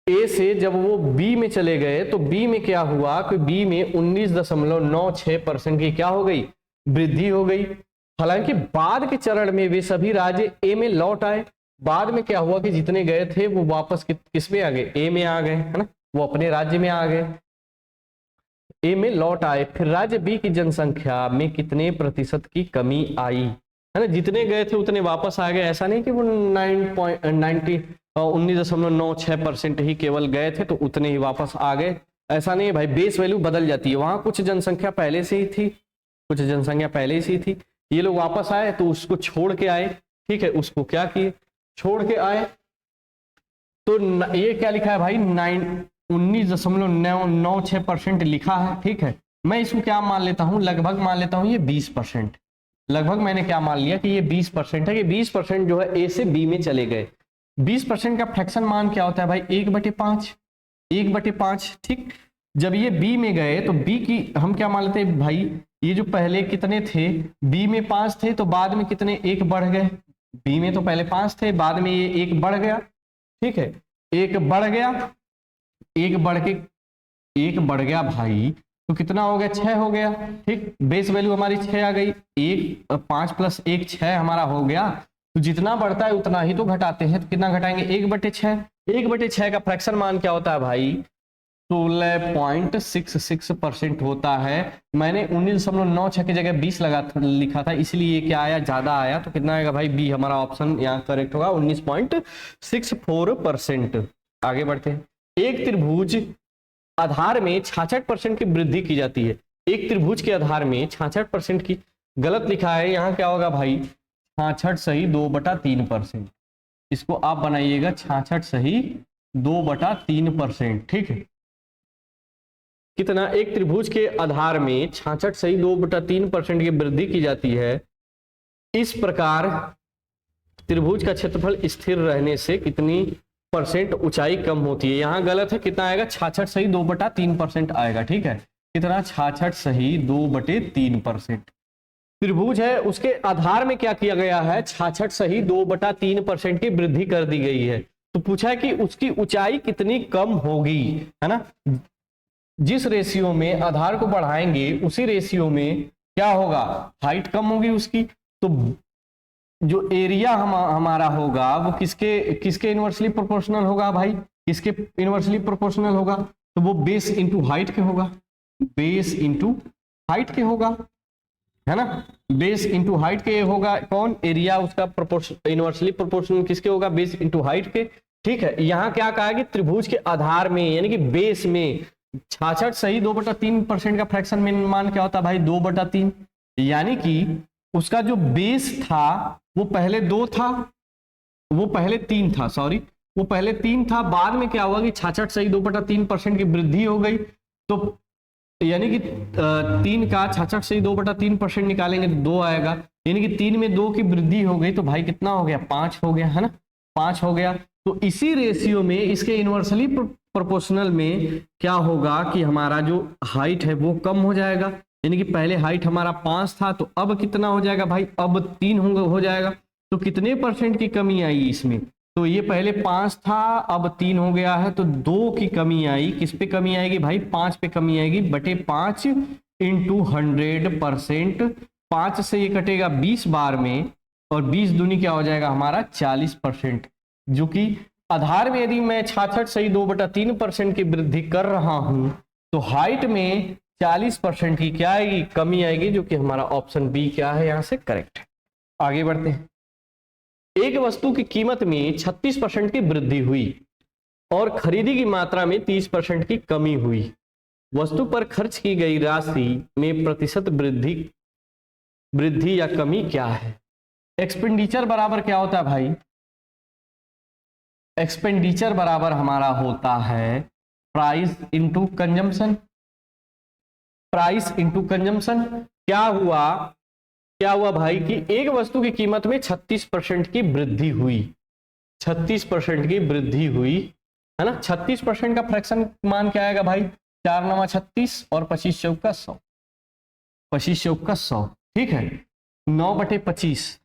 A: ए से जब वो बी में चले गए तो बी में क्या हुआ कि बी में 19.96% की क्या हो गई, वृद्धि हो गई। हालांकि बाद के चरण में वे सभी राज्य ए में लौट आए। बाद में क्या हुआ कि जितने गए थे वो वापस किस में आ गए, ए में आ गए, है ना, वो अपने राज्य में आ गए, ए में लौट आए। फिर राज्य बी की जनसंख्या में कितने प्रतिशत की कमी आई, है ना, जितने गए थे उतने वापस आ गए। ऐसा नहीं कि वो 19.96% ही केवल गए थे तो उतने ही वापस आ गए, ऐसा नहीं है भाई, बेस वैल्यू बदल जाती है। वहां कुछ जनसंख्या पहले से ही थी, कुछ जनसंख्या पहले से ही थी, ये लोग वापस आए तो उसको छोड़ के आए, ठीक है, उसको क्या किए, छोड़ के आए। तो ये क्या लिखा है भाई, 19.96% लिखा है, ठीक है। मैं इसको क्या मान लेता हूं, लगभग मान लेता हूं ये 20%, लगभग मैंने क्या मान लिया कि ये 20% है, कि 20% जो है ए से बी में चले गए। 20% का फ्रैक्शन मान क्या होता है भाई, 1/5, 1/5, ठीक। जब ये बी में गए तो बी की हम क्या मान लेते हैं भाई, ये जो पहले कितने थे, बी में 5 थे, तो बाद में कितने 1 बढ़ गए। बी में तो पहले 5 थे, बाद में ये 1 बढ़ गया, ठीक है, 1 बढ़ गया, 1 बढ़ गया भाई, तो कितना हो गया, 6 हो गया, ठीक। बेस वैल्यू हमारी 6 आ गई, 5 + 1 6 हमारा हो गया। तो जितना बढ़ता है उतना ही तो घटाते हैं, तो कितना घटाएंगे, 1/6। 1/6 का फ्रैक्शन मान क्या होता है भाई, 16.66% होता है। मैंने 19.96 की जगह 20 लिखा था, इसलिए क्या आया, ज्यादा आया, तो कितना आएगा भाई, बी हमारा ऑप्शन यहाँ करेक्ट होगा, 19.64%। आगे बढ़ते हैं। एक त्रिभुज आधार में 66% की वृद्धि की जाती है। एक त्रिभुज के आधार में 66% की, गलत लिखा है, यहाँ क्या होगा भाई, 66 सही 2/3%। इसको आप बनाइएगा 66 सही 2/3%, ठीक है। कितना, एक त्रिभुज के आधार में 66 सही 2/3% की वृद्धि की जाती है। इस प्रकार त्रिभुज का क्षेत्रफल स्थिर रहने से कितनी % ऊंचाई कम होती है। यहां गलत है, कितना आएगा, 66 सही 2/3% आएगा, ठीक है। कितना 66 सही 2/3%। त्रिभुज है, उसके आधार में क्या किया गया है, 66 सही 2/3% की वृद्धि कर दी गई है। तो पूछा है कि उसकी ऊंचाई कितनी कम होगी, है ना। जिस रेशियो में आधार को बढ़ाएंगे उसी रेशियो में क्या होगा, हाइट कम होगी उसकी। तो जो एरिया हमारा होगा वो किसके किसके इनवर्सली प्रोपोर्शनल होगा भाई, किसके इनवर्सली प्रोपोर्शनल होगा, तो वो बेस इंटू हाइट के होगा, बेस इंटू हाइट के होगा, है ना। बेस इंटू हाइट के होगा, कौन, एरिया उसका प्रोपोर्शन इनवर्सली प्रोपोर्शनल किसके होगा, बेस इंटू हाइट के। ठीक है, यहाँ क्या कहा कि त्रिभुज के आधार में यानी कि बेस में 66 सही 2/3% का फ्रैक्शन में मान क्या होता है भाई, 2/3, यानी कि उसका जो बेस था वो पहले 2 था, वो पहले 3 था, सॉरी वो पहले 3 था, बाद में क्या हुआ कि 66 सही 2/3% की वृद्धि हो गई। तो यानी कि 3 का 66 से 2/3% निकालेंगे तो 2 आएगा, यानी कि 3 में 2 की वृद्धि हो गई तो भाई कितना हो गया, 5 हो गया, है ना, 5 हो गया। तो इसी रेशियो में इसके इनवर्सली प्रोपोर्शनल में क्या होगा कि हमारा जो हाइट है वो कम हो जाएगा, यानी कि पहले हाइट हमारा 5 था तो अब कितना हो जाएगा भाई, अब 3 हो जाएगा। तो कितने परसेंट की कमी आई इसमें, तो ये पहले 5 था अब 3 हो गया है, तो 2 की कमी आई, किस पे कमी आएगी भाई, 5 पे कमी आएगी, बटे 5 इंटू 100%। 5 से ये कटेगा 20 बार में, और 20 दूनी क्या हो जाएगा हमारा 40%, जो कि आधार में यदि मैं 66 सही 2/3% की वृद्धि कर रहा हूं तो हाइट में 40% की क्या आएगी, कमी आएगी, जो कि हमारा ऑप्शन बी क्या है यहां से करेक्ट है। आगे बढ़ते हैं। एक वस्तु की कीमत में 36% की वृद्धि हुई और खरीदी की मात्रा में 30% की कमी हुई। वस्तु पर खर्च की गई राशि में प्रतिशत वृद्धि या कमी क्या है। एक्सपेंडिचर बराबर क्या होता है भाई, एक्सपेंडिचर बराबर हमारा होता है price into consumption. Price into consumption क्या हुआ भाई कि एक वस्तु की कीमत में 36% की वृद्धि हुई, 36% की वृद्धि हुई, है ना। 36% का फ्रैक्शन मान क्या आएगा भाई, 4 9 36 और 25 चौका 100, 25 चौका 100, ठीक है, 9/25।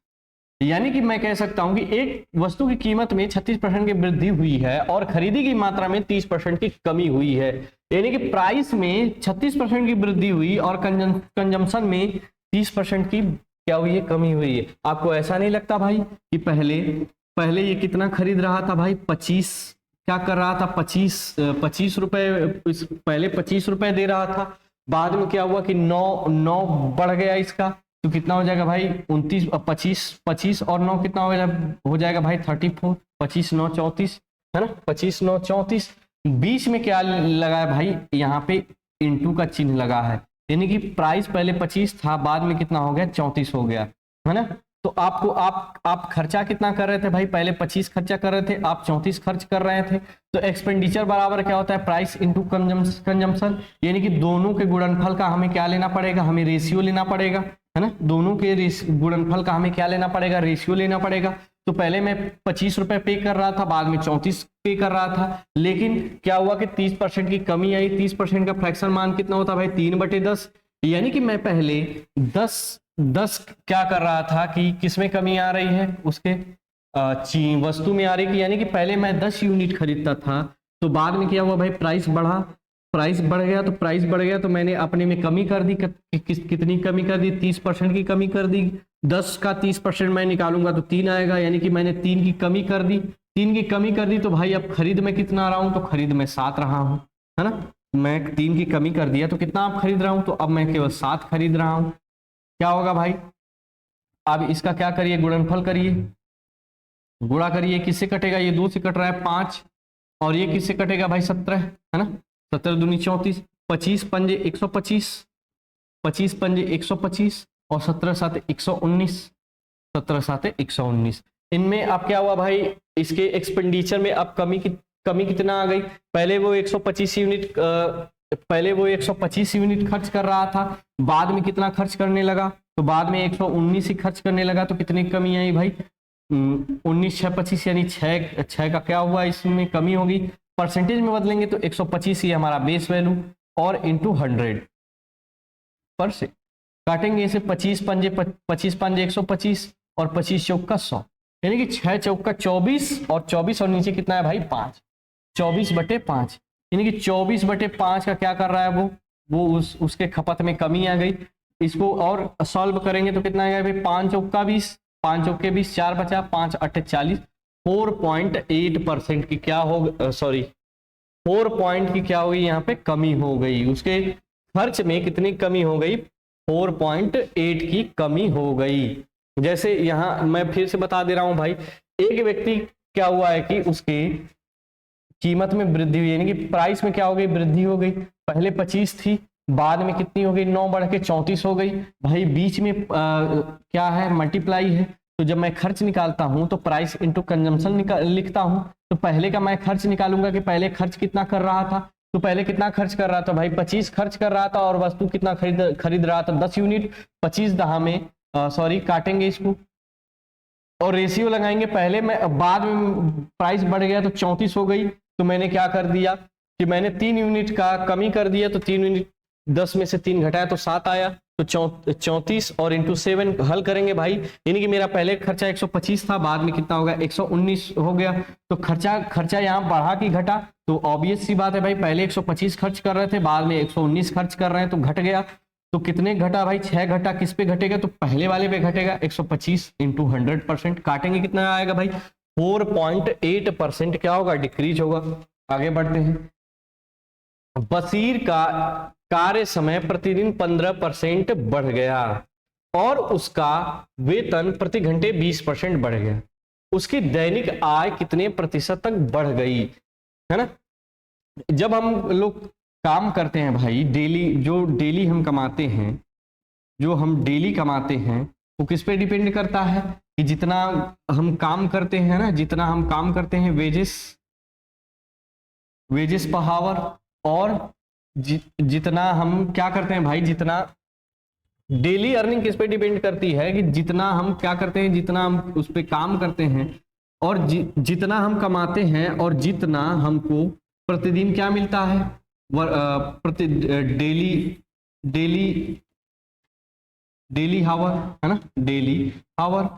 A: यानी कि मैं कह सकता हूं कि एक वस्तु की कीमत में 36% की वृद्धि हुई है और खरीदी की मात्रा में 30% की कमी हुई है, यानी कि प्राइस में 36% की वृद्धि हुई और कंजम्पशन में 30% की क्या हुई है, कमी हुई है। आपको ऐसा नहीं लगता भाई कि पहले ये कितना खरीद रहा था भाई, 25 क्या कर रहा था, 25 रुपए, पहले 25 रुपए दे रहा था, बाद में क्या हुआ कि 9 बढ़ गया इसका, तो कितना हो जाएगा भाई 29, 25 और 9 कितना हो जाएगा भाई 34, 25 9 34, है ना, 25 9 34। बीच में क्या लगा है भाई, यहाँ पे इंटू का चिन्ह लगा है, यानी कि प्राइस पहले 25 था, बाद में कितना हो गया 34 हो गया, है ना। तो आपको आप खर्चा कितना कर रहे थे भाई, पहले 25 खर्चा कर रहे थे, आप 34 खर्च कर रहे थे। तो एक्सपेंडिचर बराबर क्या होता है, प्राइस इंटू कंजम्पशन, यानी कि दोनों के गुणनफल का हमें क्या लेना पड़ेगा, हमें रेशियो लेना पड़ेगा, है ना। दोनों के गुणनफल का हमें क्या लेना पड़ेगा, रेशियो लेना पड़ेगा। तो पहले मैं 25 रुपए पे कर रहा था, बाद में 34 पे कर रहा था, लेकिन क्या हुआ कि 30% की कमी आई। 30% का फ्रैक्शन मान कितना होता है भाई, 3/10, यानी कि मैं पहले 10 क्या कर रहा था कि किसमें कमी आ रही है, उसके वस्तु में आ रही है, यानी कि पहले मैं 10 यूनिट खरीदता था, तो बाद में क्या हुआ भाई, प्राइस बढ़ा, प्राइस बढ़ गया, तो प्राइस बढ़ गया तो मैंने अपने में कमी कर दी, कितनी कमी कर दी, 30% की कमी कर दी। 10 का 30% मैं निकालूंगा तो 3 आएगा, यानी कि मैंने 3 की कमी कर दी, 3 की कमी कर दी, तो भाई अब खरीद में कितना रहा हूं, तो खरीद में 7 रहा हूं, है ना। मैं 3 की कमी कर दिया तो कितना आप खरीद रहा हूं, तो अब मैं केवल 7 खरीद रहा हूं। क्या होगा भाई, अब इसका क्या करिए, गुणनफल करिए, गुणा करिए, किससे कटेगा, ये 2 से कट रहा है 5, और ये किससे कटेगा भाई 17, है ना, 17 दूनी 34, 25 पंजे 125, 25 पंजे 125 और 17 साते 119, 17 साते 119। इनमें अब क्या हुआ भाई, इसके एक्सपेंडिचर में अब कमी कितना आ गई, पहले वो 125 यूनिट खर्च कर रहा था, बाद में कितना खर्च करने लगा, तो बाद में 119 ही खर्च करने लगा, तो कितनी कमी आई भाई, 19 6 25, यानी 6 का क्या हुआ, इसमें कमी होगी। परसेंटेज में बदलेंगे तो 125 ही हमारा बेस वैल्यू और इंटू 100, 25%। काटेंगे इसे 25 पंजे 125 और 25 चौका 100, यानी कि 6 चौका 24 और 24 और नीचे कितना है भाई 5, 24/5, यानी कि 24/5 का क्या कर रहा है वो उसके खपत में कमी आ गई। इसको और सॉल्व करेंगे तो कितना आएगा भाई 5 चौका 20, 5 चौके 20, 4 बचा, 5 8 40, 4.8% की क्या हो, सॉरी 4 पॉइंट की क्या होगी यहाँ पे कमी हो गई। उसके खर्च में कितनी कमी हो गई, 4.8 की कमी हो गई। जैसे यहाँ मैं फिर से बता दे रहा हूं भाई, एक व्यक्ति क्या हुआ है कि उसकी कीमत में वृद्धि हुई, यानी कि प्राइस में क्या हो गई, वृद्धि हो गई। पहले 25 थी, बाद में कितनी हो गई, 9 बढ़ के 34 हो गई। भाई बीच में क्या है, मल्टीप्लाई है। तो जब मैं खर्च निकालता हूं तो प्राइस इंटू कंजम्पशन लिखता हूं। तो पहले का मैं खर्च निकालूंगा कि पहले खर्च कितना कर रहा था, तो पहले कितना खर्च कर रहा था भाई 25 खर्च कर रहा था, और वस्तु कितना खरीद रहा था 10 यूनिट। 25 दहा में सॉरी काटेंगे इसको और रेशियो लगाएंगे। पहले मैं, बाद में प्राइस बढ़ गया तो 34 हो गई, तो मैंने क्या कर दिया कि मैंने 3 यूनिट का कमी कर दिया। तो 3 यूनिट 10 में से 3 घटाया तो 7 आया, तो 34 और इंटू 7 हल करेंगे भाई, यानी कि मेरा पहले खर्चा 125 था, बाद में कितना होगा 119 हो गया। तो खर्चा यहाँ बढ़ा कि घटा, तो ऑब्वियस सी बात है भाई, पहले 125 खर्च कर रहे थे, बाद में 119 खर्च कर रहे हैं तो घट गया। तो कितने घटा भाई 6 घटा। किस पे घटेगा, तो पहले वाले पे घटेगा। 125 इंटू 100% काटेंगे, कितना आएगा भाई 4.8% क्या होगा, डिक्रीज होगा। आगे बढ़ते हैं। बशीर का कार्य समय प्रतिदिन 15% बढ़ गया और उसका वेतन प्रति घंटे 20% बढ़ गया। उसकी दैनिक आय कितने प्रतिशत तक बढ़ गई, है ना। जब हम लोग काम करते हैं भाई, जो डेली हम कमाते हैं, जो हम डेली कमाते हैं, वो किस पे डिपेंड करता है कि जितना हम काम करते हैं ना, जितना हम काम करते हैं वेजेस पर आवर, और जितना हम क्या करते हैं भाई, जितना डेली अर्निंग किस पे डिपेंड करती है कि जितना हम क्या करते हैं, जितना हम उस पे काम करते हैं, और जितना हम कमाते हैं, और जितना हमको प्रतिदिन क्या मिलता है, प्रति डेली हावर, है ना, डेली हावर।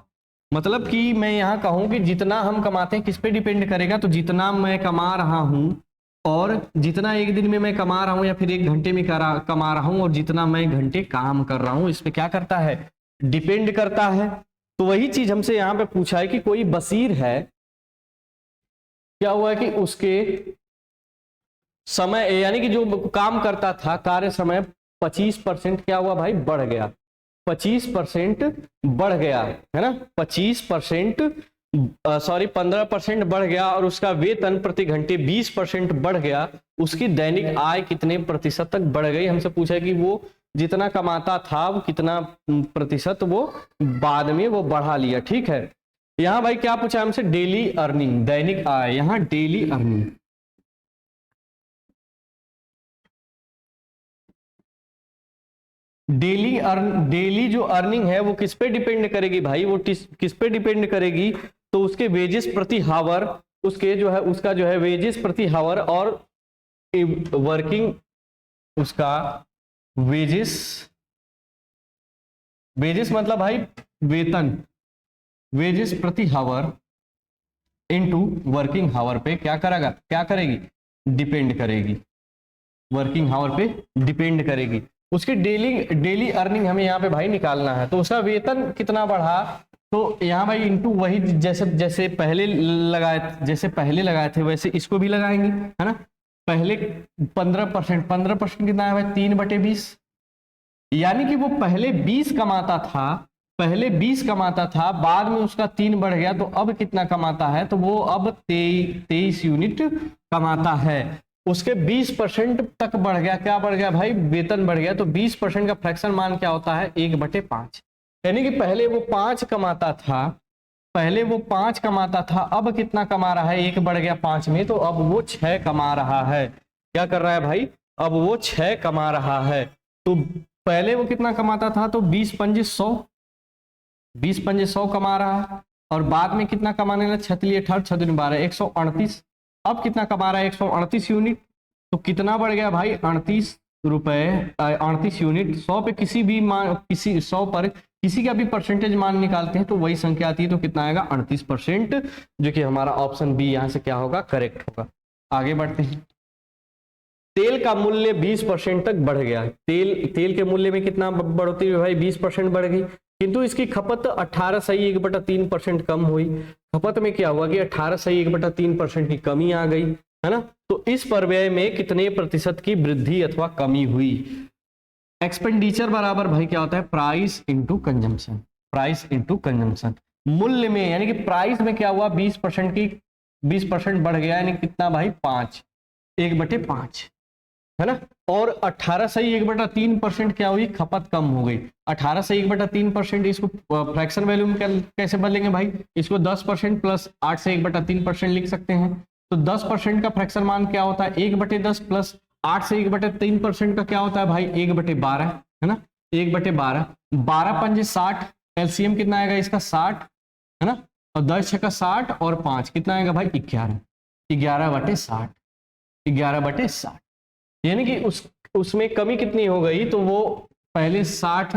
A: मतलब कि मैं यहाँ कहूँ कि जितना हम कमाते हैं किस पे डिपेंड करेगा, तो जितना मैं कमा रहा हूँ और जितना एक दिन में मैं कमा रहा हूं या फिर एक घंटे में कमा रहा हूं, और जितना मैं घंटे काम कर रहा हूं, इस पे क्या करता है, डिपेंड करता है। तो वही चीज हमसे यहां पे पूछा है कि कोई बशीर है, क्या हुआ है कि उसके समय, यानी कि जो काम करता था कार्य समय 25% क्या हुआ भाई, बढ़ गया। 25% बढ़ गया, है ना, 15% बढ़ गया, और उसका वेतन प्रति घंटे 20% बढ़ गया। उसकी दैनिक आय कितने प्रतिशत तक बढ़ गई, हमसे पूछा कि वो जितना कमाता था वो कितना प्रतिशत वो बाद में वो बढ़ा लिया। ठीक है, यहां भाई क्या पूछा हमसे, डेली अर्निंग, दैनिक आय, यहां डेली अर्निंग। डेली जो अर्निंग है वो किस पे डिपेंड करेगी भाई, वो किस पे डिपेंड करेगी, तो उसके वेजेस प्रति हावर, उसके जो है उसका जो है वेजेस प्रति हावर, और वर्किंग, उसका वेजेस मतलब भाई वेतन, वेजेस प्रति हावर इनटू वर्किंग हावर पे क्या करेगी, डिपेंड करेगी, वर्किंग हावर पे डिपेंड करेगी। उसकी डेली अर्निंग हमें यहाँ पे भाई निकालना है। तो उसका वेतन कितना बढ़ा, तो यहाँ भाई इनटू वही जैसे पहले लगाए थे वैसे इसको भी लगाएंगे, है ना। पहले 15% कितना है भाई, 3/20, यानी कि वो पहले 20 कमाता था, बाद में उसका 3 बढ़ गया, तो अब कितना कमाता है, तो वो अब 23 यूनिट कमाता है। उसके 20% तक बढ़ गया, क्या बढ़ गया भाई, वेतन बढ़ गया। तो 20% का फ्रैक्शन मान क्या होता है, 1/5, यानी कि पहले वो 5 कमाता था, अब कितना कमा रहा है, 1 बढ़ गया 5 में, तो अब वो 6 कमा रहा है। क्या कर रहा है भाई, अब वो 6 कमा रहा है। तो पहले वो कितना कमाता था, तो 20 पंजे 100 कमा रहा है, और बाद में कितना कमाने लगा, 6 18 6 12 138, अब कितना कमा रहा है, 138 यूनिट। तो कितना बढ़ गया भाई, 38 रुपए 38 यूनिट 100 पे किसी भी मान, किसी 100 पर किसी का भी परसेंटेज मान निकालते हैं तो वही संख्या आती है, तो कितना आएगा 38%, जो कि हमारा ऑप्शन बी यहाँ से क्या होगा, करेक्ट होगा। आगे बढ़ते हैं। तेल का मूल्य 20% तक बढ़ गया। तेल के मूल्य में कितना बढ़ोतरी हुई भाई, 20% बढ़ गई, किंतु इसकी खपत 18.1% कम हुई। खपत में क्या हुआ कि 18.1% की कमी आ गई, है ना। तो इस परव्यय में कितने प्रतिशत की वृद्धि अथवा कमी हुई। एक्सपेंडिचर बराबर भाई क्या होता है, price into consumption. Price into consumption, मूल्य में यानी कि प्राइस में क्या हुआ, 20% बढ़ गया, यानी कितना भाई 5, 1/5, है ना। और 18 से 1/3% क्या हुई, खपत कम हो गई। 18 से 1/3%, इसको फ्रैक्शन वैल्यू में कैसे बदलेंगे भाई, इसको 10% प्लस 8 से 1/3% लिख सकते हैं। तो 10% का फ्रैक्शन मान क्या होता है, 1/10 प्लस 8 से 1/3% का क्या होता है भाई, 1/12, है ना। 1/12, 12 पंजे 60, एलसीएम कितना आएगा इसका 60, है ना। और 10 छक्का 60 और 5 कितना आएगा भाई 11, 11/60, 11/60, यानी कि उसमें कमी कितनी हो गई, तो वो पहले 60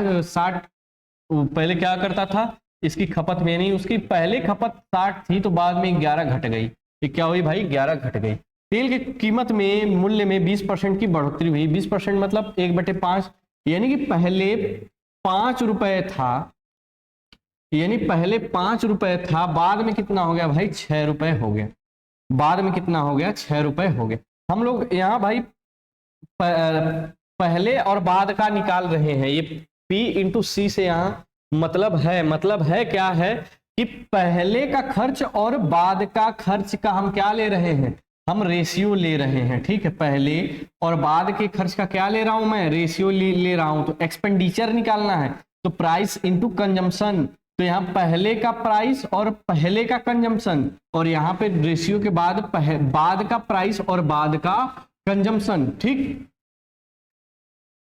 A: पहले क्या करता था इसकी खपत में, नहीं उसकी पहले खपत 60 थी तो बाद में 11 घट गई। ये क्या हुई भाई, 11 घट गई। तेल की कीमत में मूल्य में 20% की बढ़ोतरी हुई। 20% मतलब 1/5, यानी कि पहले 5 रुपए था, यानी पहले 5 रुपए था, बाद में कितना हो गया भाई 6 रुपए हो गया। बाद में कितना हो गया, 6 रुपए हो गया। हम लोग यहाँ भाई पहले और बाद का निकाल रहे हैं। ये P इंटू सी से यहाँ मतलब है क्या है कि पहले का खर्च और बाद का खर्च का हम क्या ले रहे हैं, हम रेशियो ले रहे हैं, ठीक है। पहले और बाद के खर्च का क्या ले रहा हूं मैं, रेशियो ले रहा हूं। तो एक्सपेंडिचर निकालना है तो प्राइस इंटू कंजम्पशन, तो यहाँ पहले का प्राइस और पहले का कंजम्पशन, और यहाँ पे रेशियो के बाद बाद का प्राइस और बाद का कंजम्पशन, ठीक।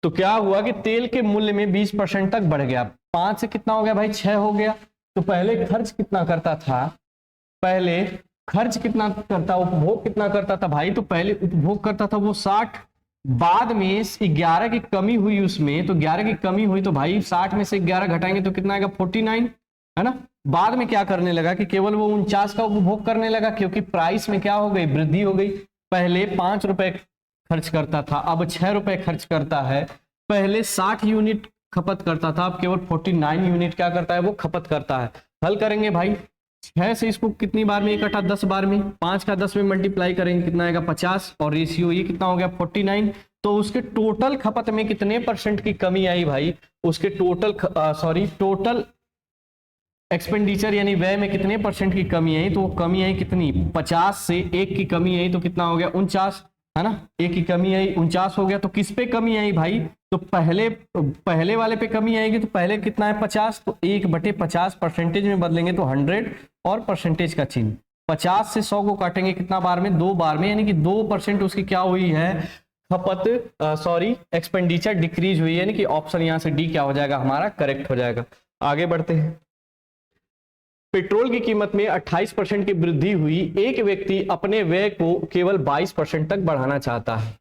A: तो क्या हुआ कि तेल के मूल्य में 20% तक बढ़ गया। 5 से कितना हो गया भाई 6 हो गया। तो पहले खर्च कितना करता था, पहले खर्च कितना करता, उपभोग कितना करता था भाई, तो पहले उपभोग करता था वो 60, बाद में 11 की कमी हुई उसमें, तो 11 की कमी हुई तो भाई 60 में से 11 घटाएंगे तो कितना आएगा 49, है ना। बाद में क्या करने लगा कि केवल वो 49 का उपभोग करने लगा, क्योंकि प्राइस में क्या हो गई, वृद्धि हो गई। पहले 5 रुपए खर्च करता था, अब 6 रुपए खर्च करता है। पहले 60 यूनिट खपत करता था, अब केवल 49 यूनिट क्या करता है, वो खपत करता है। हल करेंगे भाई, 6 से इसको कितनी बार में इकट्ठा 10 बार में, 5 का 10 में मल्टीप्लाई करेंगे कितना आएगा 50, और रेशियो ये कितना हो गया 49। तो उसके टोटल खपत में कितने % की कमी आई भाई, उसके टोटल एक्सपेंडिचर यानी व्यय में कितने % की कमी आई, तो वो कमी आई कितनी, 50 से 1 की कमी आई, तो कितना हो गया 49, है ना। 1 की कमी आई 49 हो गया। तो किस पे कमी आई भाई, तो पहले वाले पे कमी आएगी, तो पहले कितना है 50, तो 1/50 परसेंटेज में बदलेंगे तो 100 और परसेंटेज का चिन्ह। 50 से 100 को काटेंगे कितना बार में, 2 बार में, यानी कि 2% उसकी क्या हुई है खपत, एक्सपेंडिचर डिक्रीज हुई है, यानी कि ऑप्शन यहां से डी क्या हो जाएगा हमारा, करेक्ट हो जाएगा। आगे बढ़ते हैं। पेट्रोल की कीमत में 28% की वृद्धि हुई। एक व्यक्ति अपने व्यय को केवल 22% तक बढ़ाना चाहता है।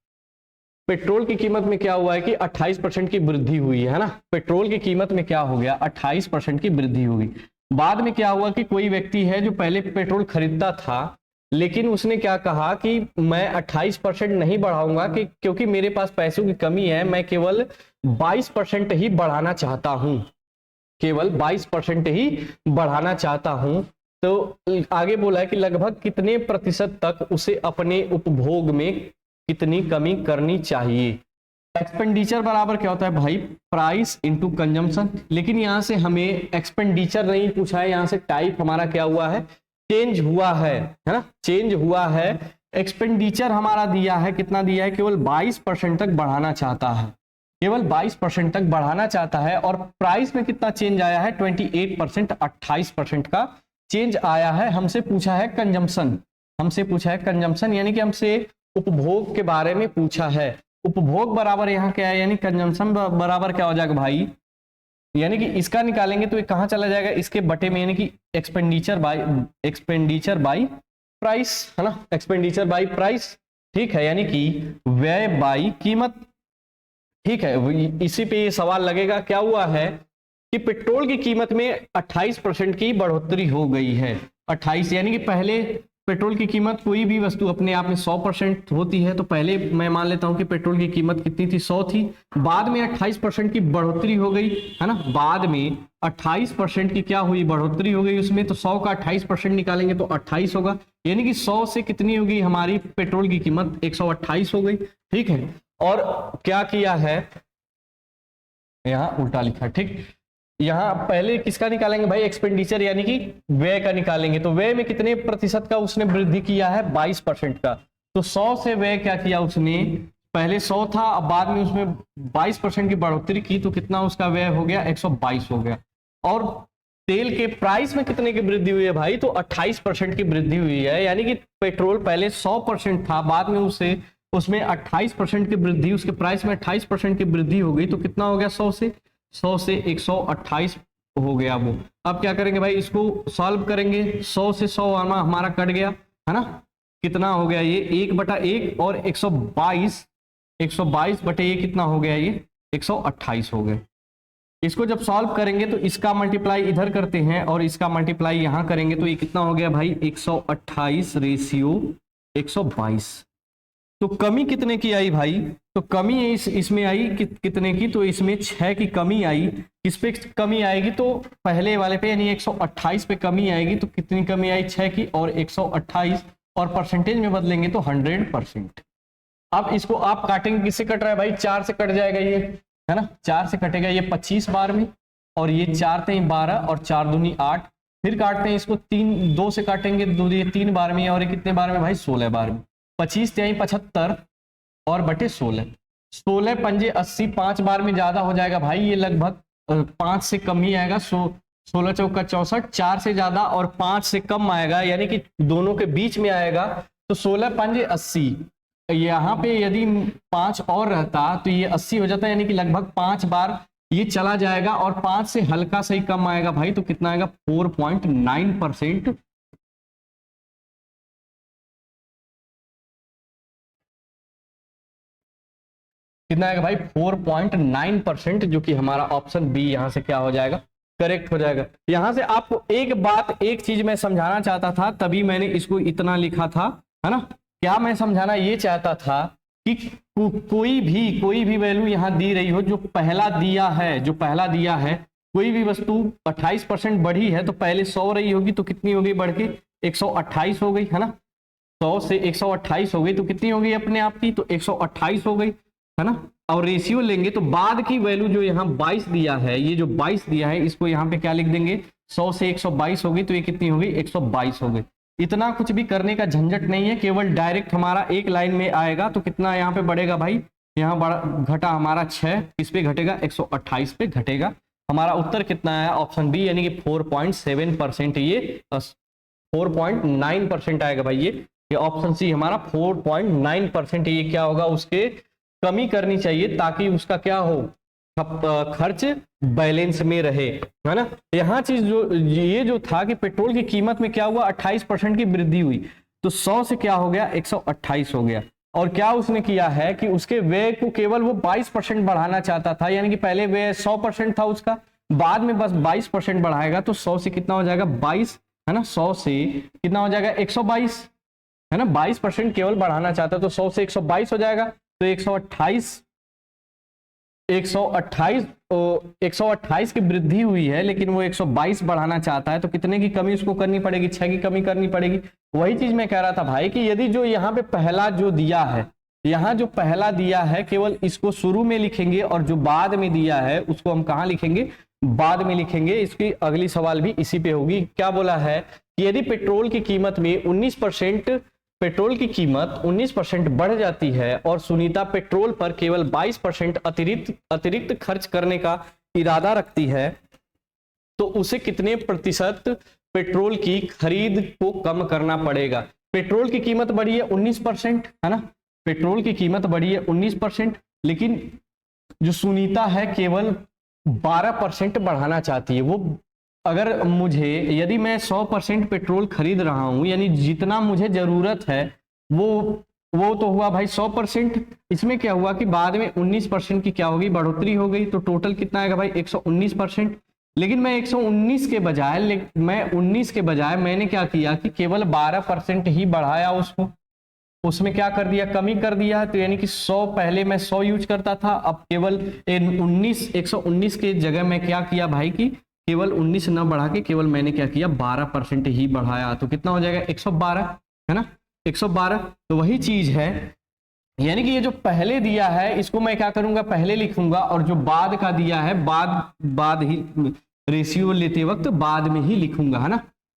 A: पेट्रोल की कीमत में क्या हुआ है कि 28% की वृद्धि हुई है ना। पेट्रोल की कीमत में क्या हो गया, 28% की वृद्धि हुई। बाद में क्या हुआ कि कोई व्यक्ति है जो पहले पेट्रोल खरीदता था, लेकिन उसने क्या कहा कि मैं 28% नहीं बढ़ाऊंगा कि क्योंकि मेरे पास पैसों की कमी है, मैं केवल 22% ही बढ़ाना चाहता हूं, केवल 22% ही बढ़ाना चाहता हूं। तो आगे बोला है कि लगभग कितने प्रतिशत तक उसे अपने उपभोग में कितनी कमी करनी चाहिए। एक्सपेंडिचर बराबर क्या होता है भाई, प्राइस इंटू कंजम्पशन। लेकिन यहां से हमें एक्सपेंडिचर नहीं पूछा है, यहां से टाइप हमारा क्या हुआ है, चेंज हुआ है ना, चेंज हुआ है। एक्सपेंडिचर हमारा दिया है, कितना दिया है, केवल 22% तक बढ़ाना चाहता है, केवल 22% तक बढ़ाना चाहता है। और प्राइस में कितना चेंज आया है 28%, 28% का चेंज आया है। हमसे पूछा है कंजम्पशन, हमसे पूछा है कंजम्पशन, यानी कि हमसे उपभोग के बारे में पूछा है। उपभोग बराबर यहाँ क्या है, यानी कंजम्पशन बराबर क्या हो जाएगा भाई, यानी कि इसका निकालेंगे तो ये कहां चला जाएगा, इसके बटे में, यानी कि एक्सपेंडिचर बाई प्राइस, है ना, एक्सपेंडिचर बाई प्राइस, ठीक है। यानी कि व्यय बाई कीमत, ठीक है, इसी पे ये सवाल लगेगा। क्या हुआ है कि पेट्रोल की कीमत में 28% की बढ़ोतरी हो गई है। 28 यानी कि पहले पेट्रोल की कीमत, कोई भी वस्तु अपने आप में 100% होती है, तो पहले मैं मान लेता हूं कि पेट्रोल की कीमत कितनी थी, 100 थी। बाद में 28% की बढ़ोतरी हो गई, है ना। बाद में 28% की क्या हुई, बढ़ोतरी हो गई उसमें। तो 100 का 28% निकालेंगे तो 28 होगा, यानी कि 100 से कितनी होगी हमारी पेट्रोल की कीमत, 128 हो गई। ठीक है, और क्या किया है, यहाँ उल्टा लिखा, ठीक। यहाँ पहले किसका निकालेंगे भाई, एक्सपेंडिचर यानी कि व्यय का निकालेंगे। तो व्यय में कितने प्रतिशत का उसने वृद्धि किया है, 22% का। तो 100 से व्यय क्या किया उसने, पहले 100 था, अब बाद में उसमें 22% की बढ़ोतरी की, तो कितना उसका व्यय हो गया, 122 हो गया। और तेल के प्राइस में कितने की वृद्धि हुई है भाई, तो 28% की वृद्धि हुई है। यानी कि पेट्रोल पहले 100% था, बाद में उसमें 28% की वृद्धि, उसके प्राइस में 28% की वृद्धि हो गई। तो कितना हो गया, 100 से 128 हो गया वो। अब क्या करेंगे भाई, इसको सॉल्व करेंगे। 100 से 100 हमारा कट गया, है ना। कितना हो गया ये, 1/1 और 122 बटे ये कितना हो गया, ये 128 हो गया। इसको जब सॉल्व करेंगे तो इसका मल्टीप्लाई इधर करते हैं और इसका मल्टीप्लाई यहां करेंगे, तो ये कितना हो गया भाई, 128 रेशियो 122। तो कमी कितने की आई भाई, तो कमी इसमें आई कितने की, तो इसमें 6 की कमी आई। किस पे कमी आएगी, तो पहले वाले पे, यानी 128 पे कमी आएगी। तो कितनी कमी आई, 6 की, और 128, और परसेंटेज में बदलेंगे तो 100%। अब इसको आप काटेंगे, किससे कट रहा है भाई, 4 से कट जाएगा ये, है ना। 4 से कटेगा ये 25 बार में, और ये 4 3 12 और 4 दूनी 8। फिर काटते हैं इसको 2 से काटेंगे, 3 बार में, और ये कितने बार में भाई, 16 बार में। 25 3 75 और बटे 16, 16 पंजे 80, 5 बार में ज्यादा हो जाएगा भाई, ये लगभग 5 से कम ही आएगा। 16 चौका 64, 4 से ज्यादा और 5 से कम आएगा, यानी कि दोनों के बीच में आएगा। तो 16 पंजे 80, यहाँ पे यदि 5 और रहता तो ये 80 हो जाता, यानी कि लगभग 5 बार ये चला जाएगा, और 5 से हल्का से ही कम आएगा भाई। तो कितना आएगा, 4.9%। कितना आएगा भाई, 4.9%, जो कि हमारा ऑप्शन बी यहां से क्या हो जाएगा, करेक्ट हो जाएगा। यहां से आपको एक चीज मैं समझाना चाहता था, तभी मैंने इसको इतना लिखा था, है ना। क्या मैं समझाना ये चाहता था कि कोई भी वैल्यू यहां दी रही हो, जो पहला दिया है, कोई भी वस्तु 28% बढ़ी है, तो पहले 100 रही होगी, तो कितनी हो गई बढ़ के 128 हो गई, है ना। 100 से 128 हो गई, तो कितनी हो गई अपने आप की, तो 128 हो गई, है ना। और रेशियो लेंगे तो बाद की वैल्यू जो यहाँ 22 दिया है, ये जो 22 दिया है, इसको यहाँ पे क्या लिख देंगे, 100 से 122 हो गई, तो ये कितनी हो गई, 122 हो गई। इतना कुछ भी करने का झंझट नहीं है, केवल डायरेक्ट हमारा एक लाइन में आएगा। तो कितना यहाँ पे बढ़ेगा भाई, यहाँ बड़ा घटा हमारा 6, किस पे घटेगा, 128 पे घटेगा। हमारा उत्तर कितना है, ऑप्शन बी, यानी कि 4.7%, ये 4.9% आएगा भाई। ये ऑप्शन सी हमारा 4.9%, ये क्या होगा, उसके कमी करनी चाहिए, ताकि उसका क्या हो, खर्च बैलेंस में रहे, है ना। यहाँ चीज ये जो था कि पेट्रोल की कीमत में क्या हुआ, 28% की वृद्धि हुई, तो 100 से क्या हो गया, 128 हो गया। और क्या उसने किया है कि उसके व्यय को केवल वो 22% बढ़ाना चाहता था, यानी कि पहले व्यय 100% था उसका, बाद में बस 22% बढ़ाएगा। तो 100 से कितना हो जाएगा, 22, है ना। 100 से कितना हो जाएगा, 122, है ना। 22% केवल बढ़ाना चाहता है, तो 100 से 122 हो जाएगा। तो 128 की वृद्धि हुई है, लेकिन वो 122 बढ़ाना चाहता है, तो कितने की कमी उसको करनी पड़ेगी, 6 की कमी करनी पड़ेगी। वही चीज मैं कह रहा था भाई, कि यदि जो यहाँ पे पहला जो दिया है, यहाँ जो पहला दिया है, केवल इसको शुरू में लिखेंगे, और जो बाद में दिया है उसको हम कहाँ लिखेंगे, बाद में लिखेंगे। इसकी अगली सवाल भी इसी पे होगी। क्या बोला है कि यदि पेट्रोल की कीमत में 19% बढ़ जाती है, और सुनीता पेट्रोल पर केवल 22% अतिरिक्त खर्च करने का इरादा रखती है, तो उसे कितने प्रतिशत पेट्रोल की खरीद को कम करना पड़ेगा। पेट्रोल की कीमत बढ़ी है 19%, है ना। पेट्रोल की कीमत बढ़ी है 19%, लेकिन जो सुनीता है केवल 12% बढ़ाना चाहती है। वो अगर यदि मैं 100% पेट्रोल खरीद रहा हूं, यानी जितना मुझे जरूरत है वो वो तो हुआ भाई 100%। इसमें क्या हुआ कि बाद में 19% की क्या होगी, बढ़ोतरी हो गई, तो टोटल कितना आएगा भाई 119%। लेकिन मैं 119 के बजाय मैंने क्या किया कि केवल 12% ही बढ़ाया उसको, उसमें क्या कर दिया, कमी कर दिया। तो यानी कि 100, पहले मैं 100 यूज करता था, अब केवल 119 के जगह मैं क्या किया भाई कि केवल 19 ना बढ़ा के केवल मैंने क्या किया 12% ही बढ़ाया। तो कितना हो जाएगा 112, है ना, 112। तो वही चीज है, यानी कि ये जो पहले दिया है इसको मैं क्या करूंगा, पहले लिखूंगा, और जो बाद का दिया है बाद ही रेशियो लेते वक्त बाद में ही लिखूंगा, है ना।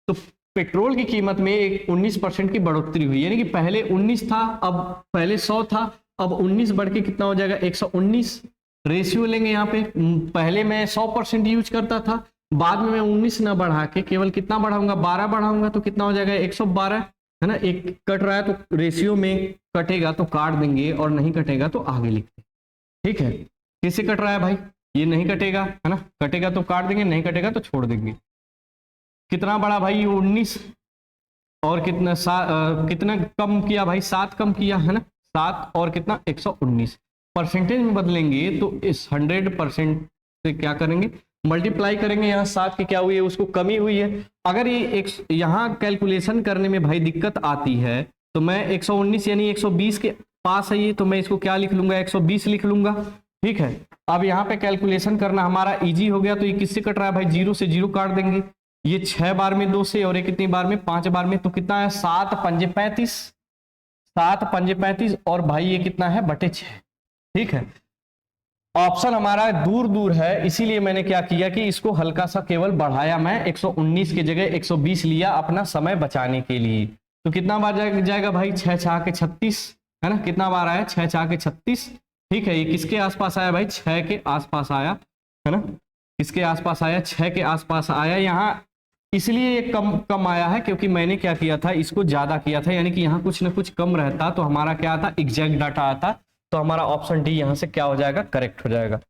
A: तो पेट्रोल की कीमत में एक 19% की बढ़ोतरी हुई, यानी कि पहले 19 था, अब पहले 100 था, अब 19 बढ़ के कितना हो जाएगा 119। रेशियो लेंगे यहाँ पे, पहले मैं 100% यूज करता था, बाद में मैं 19 ना बढ़ा के केवल कितना बढ़ाऊंगा 12 बढ़ाऊंगा, तो कितना हो जाएगा 112, है ना। एक कट रहा है तो रेशियो में कटेगा तो काट देंगे, और नहीं कटेगा तो आगे लिखते, ठीक है। किससे कट रहा है भाई, ये नहीं कटेगा, है ना, कटेगा तो काट देंगे, नहीं कटेगा तो छोड़ देंगे। कितना बड़ा भाई ये 19, और कितना कितना कम किया भाई 7 कम किया, है ना, 7 और कितना 119। परसेंटेज में बदलेंगे तो इस 100% से क्या करेंगे, मल्टीप्लाई करेंगे। यहाँ 7 की क्या हुई है, उसको कमी हुई है। अगर ये यहाँ कैलकुलेशन करने में भाई दिक्कत आती है तो मैं 119 यानी 120 के पास है ये, तो मैं इसको क्या लिख लूंगा 120 लिख लूंगा, ठीक है। अब यहाँ पे कैलकुलेशन करना हमारा इजी हो गया। तो ये किससे कट रहा है भाई, 0 से 0 काट देंगे, ये 6 बार में 2 से, और ये कितनी बार में 5 बार में, तो कितना है 7 पंजे 35, 7 पंजे 35, और भाई ये कितना है बटे 6, ठीक है। ऑप्शन हमारा दूर दूर है, इसीलिए मैंने क्या किया कि इसको हल्का सा केवल बढ़ाया, मैं 119 की जगह 120 लिया अपना समय बचाने के लिए। तो कितना बार जाएगा भाई 6 6 के 36, है ना, कितना बार आया 6 6 के 36, ठीक है। ये किसके आसपास आया भाई 6 के आसपास आया, है ना, किसके आसपास आया 6 के आसपास आया। यहाँ इसलिए ये कम आया है क्योंकि मैंने क्या किया था, इसको ज्यादा किया था, यानी कि यहाँ कुछ ना कुछ कम रहता तो हमारा क्या आता, एग्जैक्ट डाटा आता, तो हमारा ऑप्शन डी यहां से क्या हो जाएगा, करेक्ट हो जाएगा।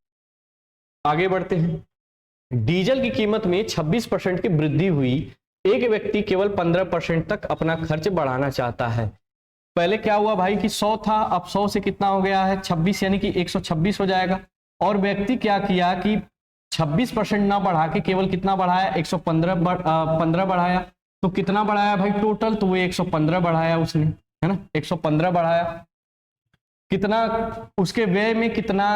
A: आगे बढ़ते हैं। डीजल की कीमत में 26% की वृद्धि हुई, एक व्यक्ति केवल 15% तक अपना खर्च बढ़ाना चाहता है। पहले क्या हुआ भाई कि 100 था, अब 100 से कितना हो गया है 26, यानी कि 126 हो जाएगा। और व्यक्ति क्या किया कि 26% ना बढ़ा के केवल कितना बढ़ाया 115 बढ़ाया। तो कितना बढ़ाया भाई टोटल, तो वो 115 बढ़ाया उसने, है ना, 115 बढ़ाया। कितना उसके व्यय में, कितना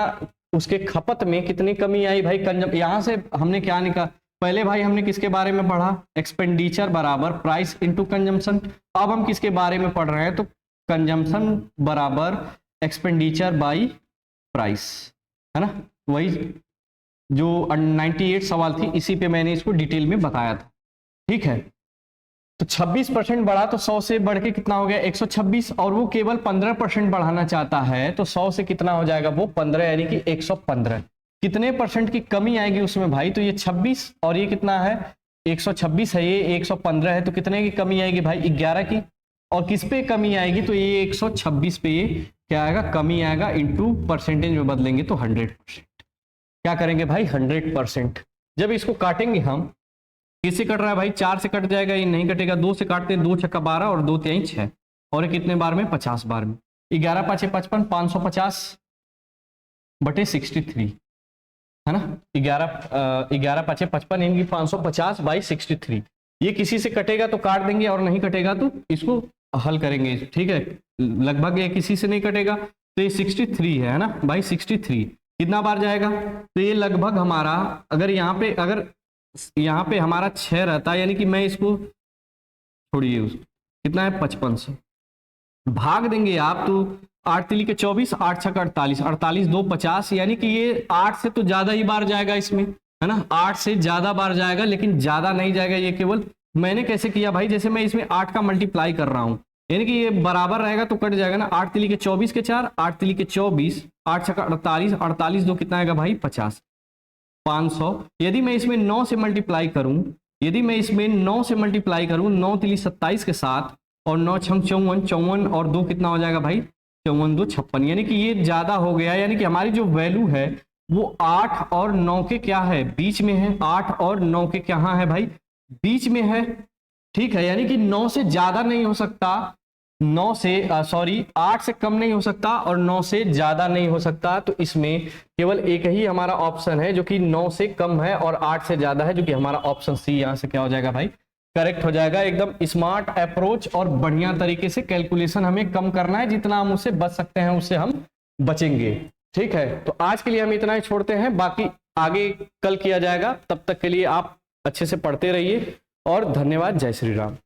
A: उसके खपत में कितनी कमी आई भाई, यहां से हमने क्या निकाला, पहले भाई हमने किसके बारे में पढ़ा, एक्सपेंडिचर बराबर प्राइस इनटू कंजम्पशन। अब हम किसके बारे में पढ़ रहे हैं, तो कंजम्पशन बराबर एक्सपेंडिचर बाई प्राइस, है ना। वही जो 98 सवाल थी, इसी पे मैंने इसको डिटेल में बताया था, ठीक है। तो 26% बढ़ा तो 100 से बढ़ के कितना हो गया 126, और वो केवल 15% बढ़ाना चाहता है, तो 100 से कितना हो जाएगा वो 15, यानी कि 115। कितने परसेंट की कमी आएगी उसमें भाई, तो ये 26 और ये कितना है 126 है, ये 115 है, तो कितने की कमी आएगी भाई 11 की। और किस पे कमी आएगी, तो ये 126 पे ये क्या आएगा, कमी आएगा, इंटू परसेंटेज में बदलेंगे तो 100%। क्या करेंगे भाई 100%। जब इसको काटेंगे हम, किससे कट रहा है भाई 4 से कट जाएगा, ये नहीं कटेगा, 2 से काटते हैं, 2 छक्का 12 और 2 तिहाई 6, और ये कितने बार में 50 बार में, 11 पाँचे 55, 550 बटे 63, है ना, 11 पाँचे 55 यानी 550 बाई 63। ये किसी से कटेगा तो काट देंगे, और नहीं कटेगा तो इसको हल करेंगे, ठीक है। लगभग ये किसी से नहीं कटेगा, तो ये 63 है ना भाई, 63 कितना बार जाएगा, तो ये लगभग हमारा, अगर यहाँ पे हमारा 6 रहता, यानी कि मैं इसको छोड़िए, कितना है 55 भाग देंगे आप, तो 8 तिली के 24, 8 छक्का 48, 48 2 50, यानी कि ये 8 से तो ज्यादा ही बार जाएगा इसमें, है ना, 8 से ज्यादा बार जाएगा, लेकिन ज्यादा नहीं जाएगा। ये केवल मैंने कैसे किया भाई, जैसे मैं इसमें 8 का मल्टीप्लाई कर रहा हूं, यानी कि ये बराबर रहेगा तो कट जाएगा ना, 8 तिली के 24 के 4, 8 तिली के 24, 8 छक्का 48, 48 2 कितना आएगा भाई 50, 500। यदि मैं इसमें 9 से मल्टीप्लाई करूं, 9 तिली 27 के साथ, और 9 छंग 54 और 2 कितना हो जाएगा भाई 54 2 56, यानी कि ये ज्यादा हो गया, यानी कि हमारी जो वैल्यू है वो 8 और 9 के क्या है, बीच में है, 8 और 9 के कहाँ है भाई, बीच में है, ठीक है। यानी कि 9 से ज्यादा नहीं हो सकता, 9 से 8 से कम नहीं हो सकता और 9 से ज्यादा नहीं हो सकता। तो इसमें केवल एक ही हमारा ऑप्शन है जो कि 9 से कम है और 8 से ज्यादा है, जो कि हमारा ऑप्शन सी यहाँ से क्या हो जाएगा भाई, करेक्ट हो जाएगा। एकदम स्मार्ट अप्रोच और बढ़िया तरीके से कैलकुलेशन हमें कम करना है, जितना हम उससे बच सकते हैं उससे हम बचेंगे। ठीक है, तो आज के लिए हम इतना ही छोड़ते हैं, बाकी आगे कल किया जाएगा। तब तक के लिए आप अच्छे से पढ़ते रहिए और धन्यवाद। जय श्री राम।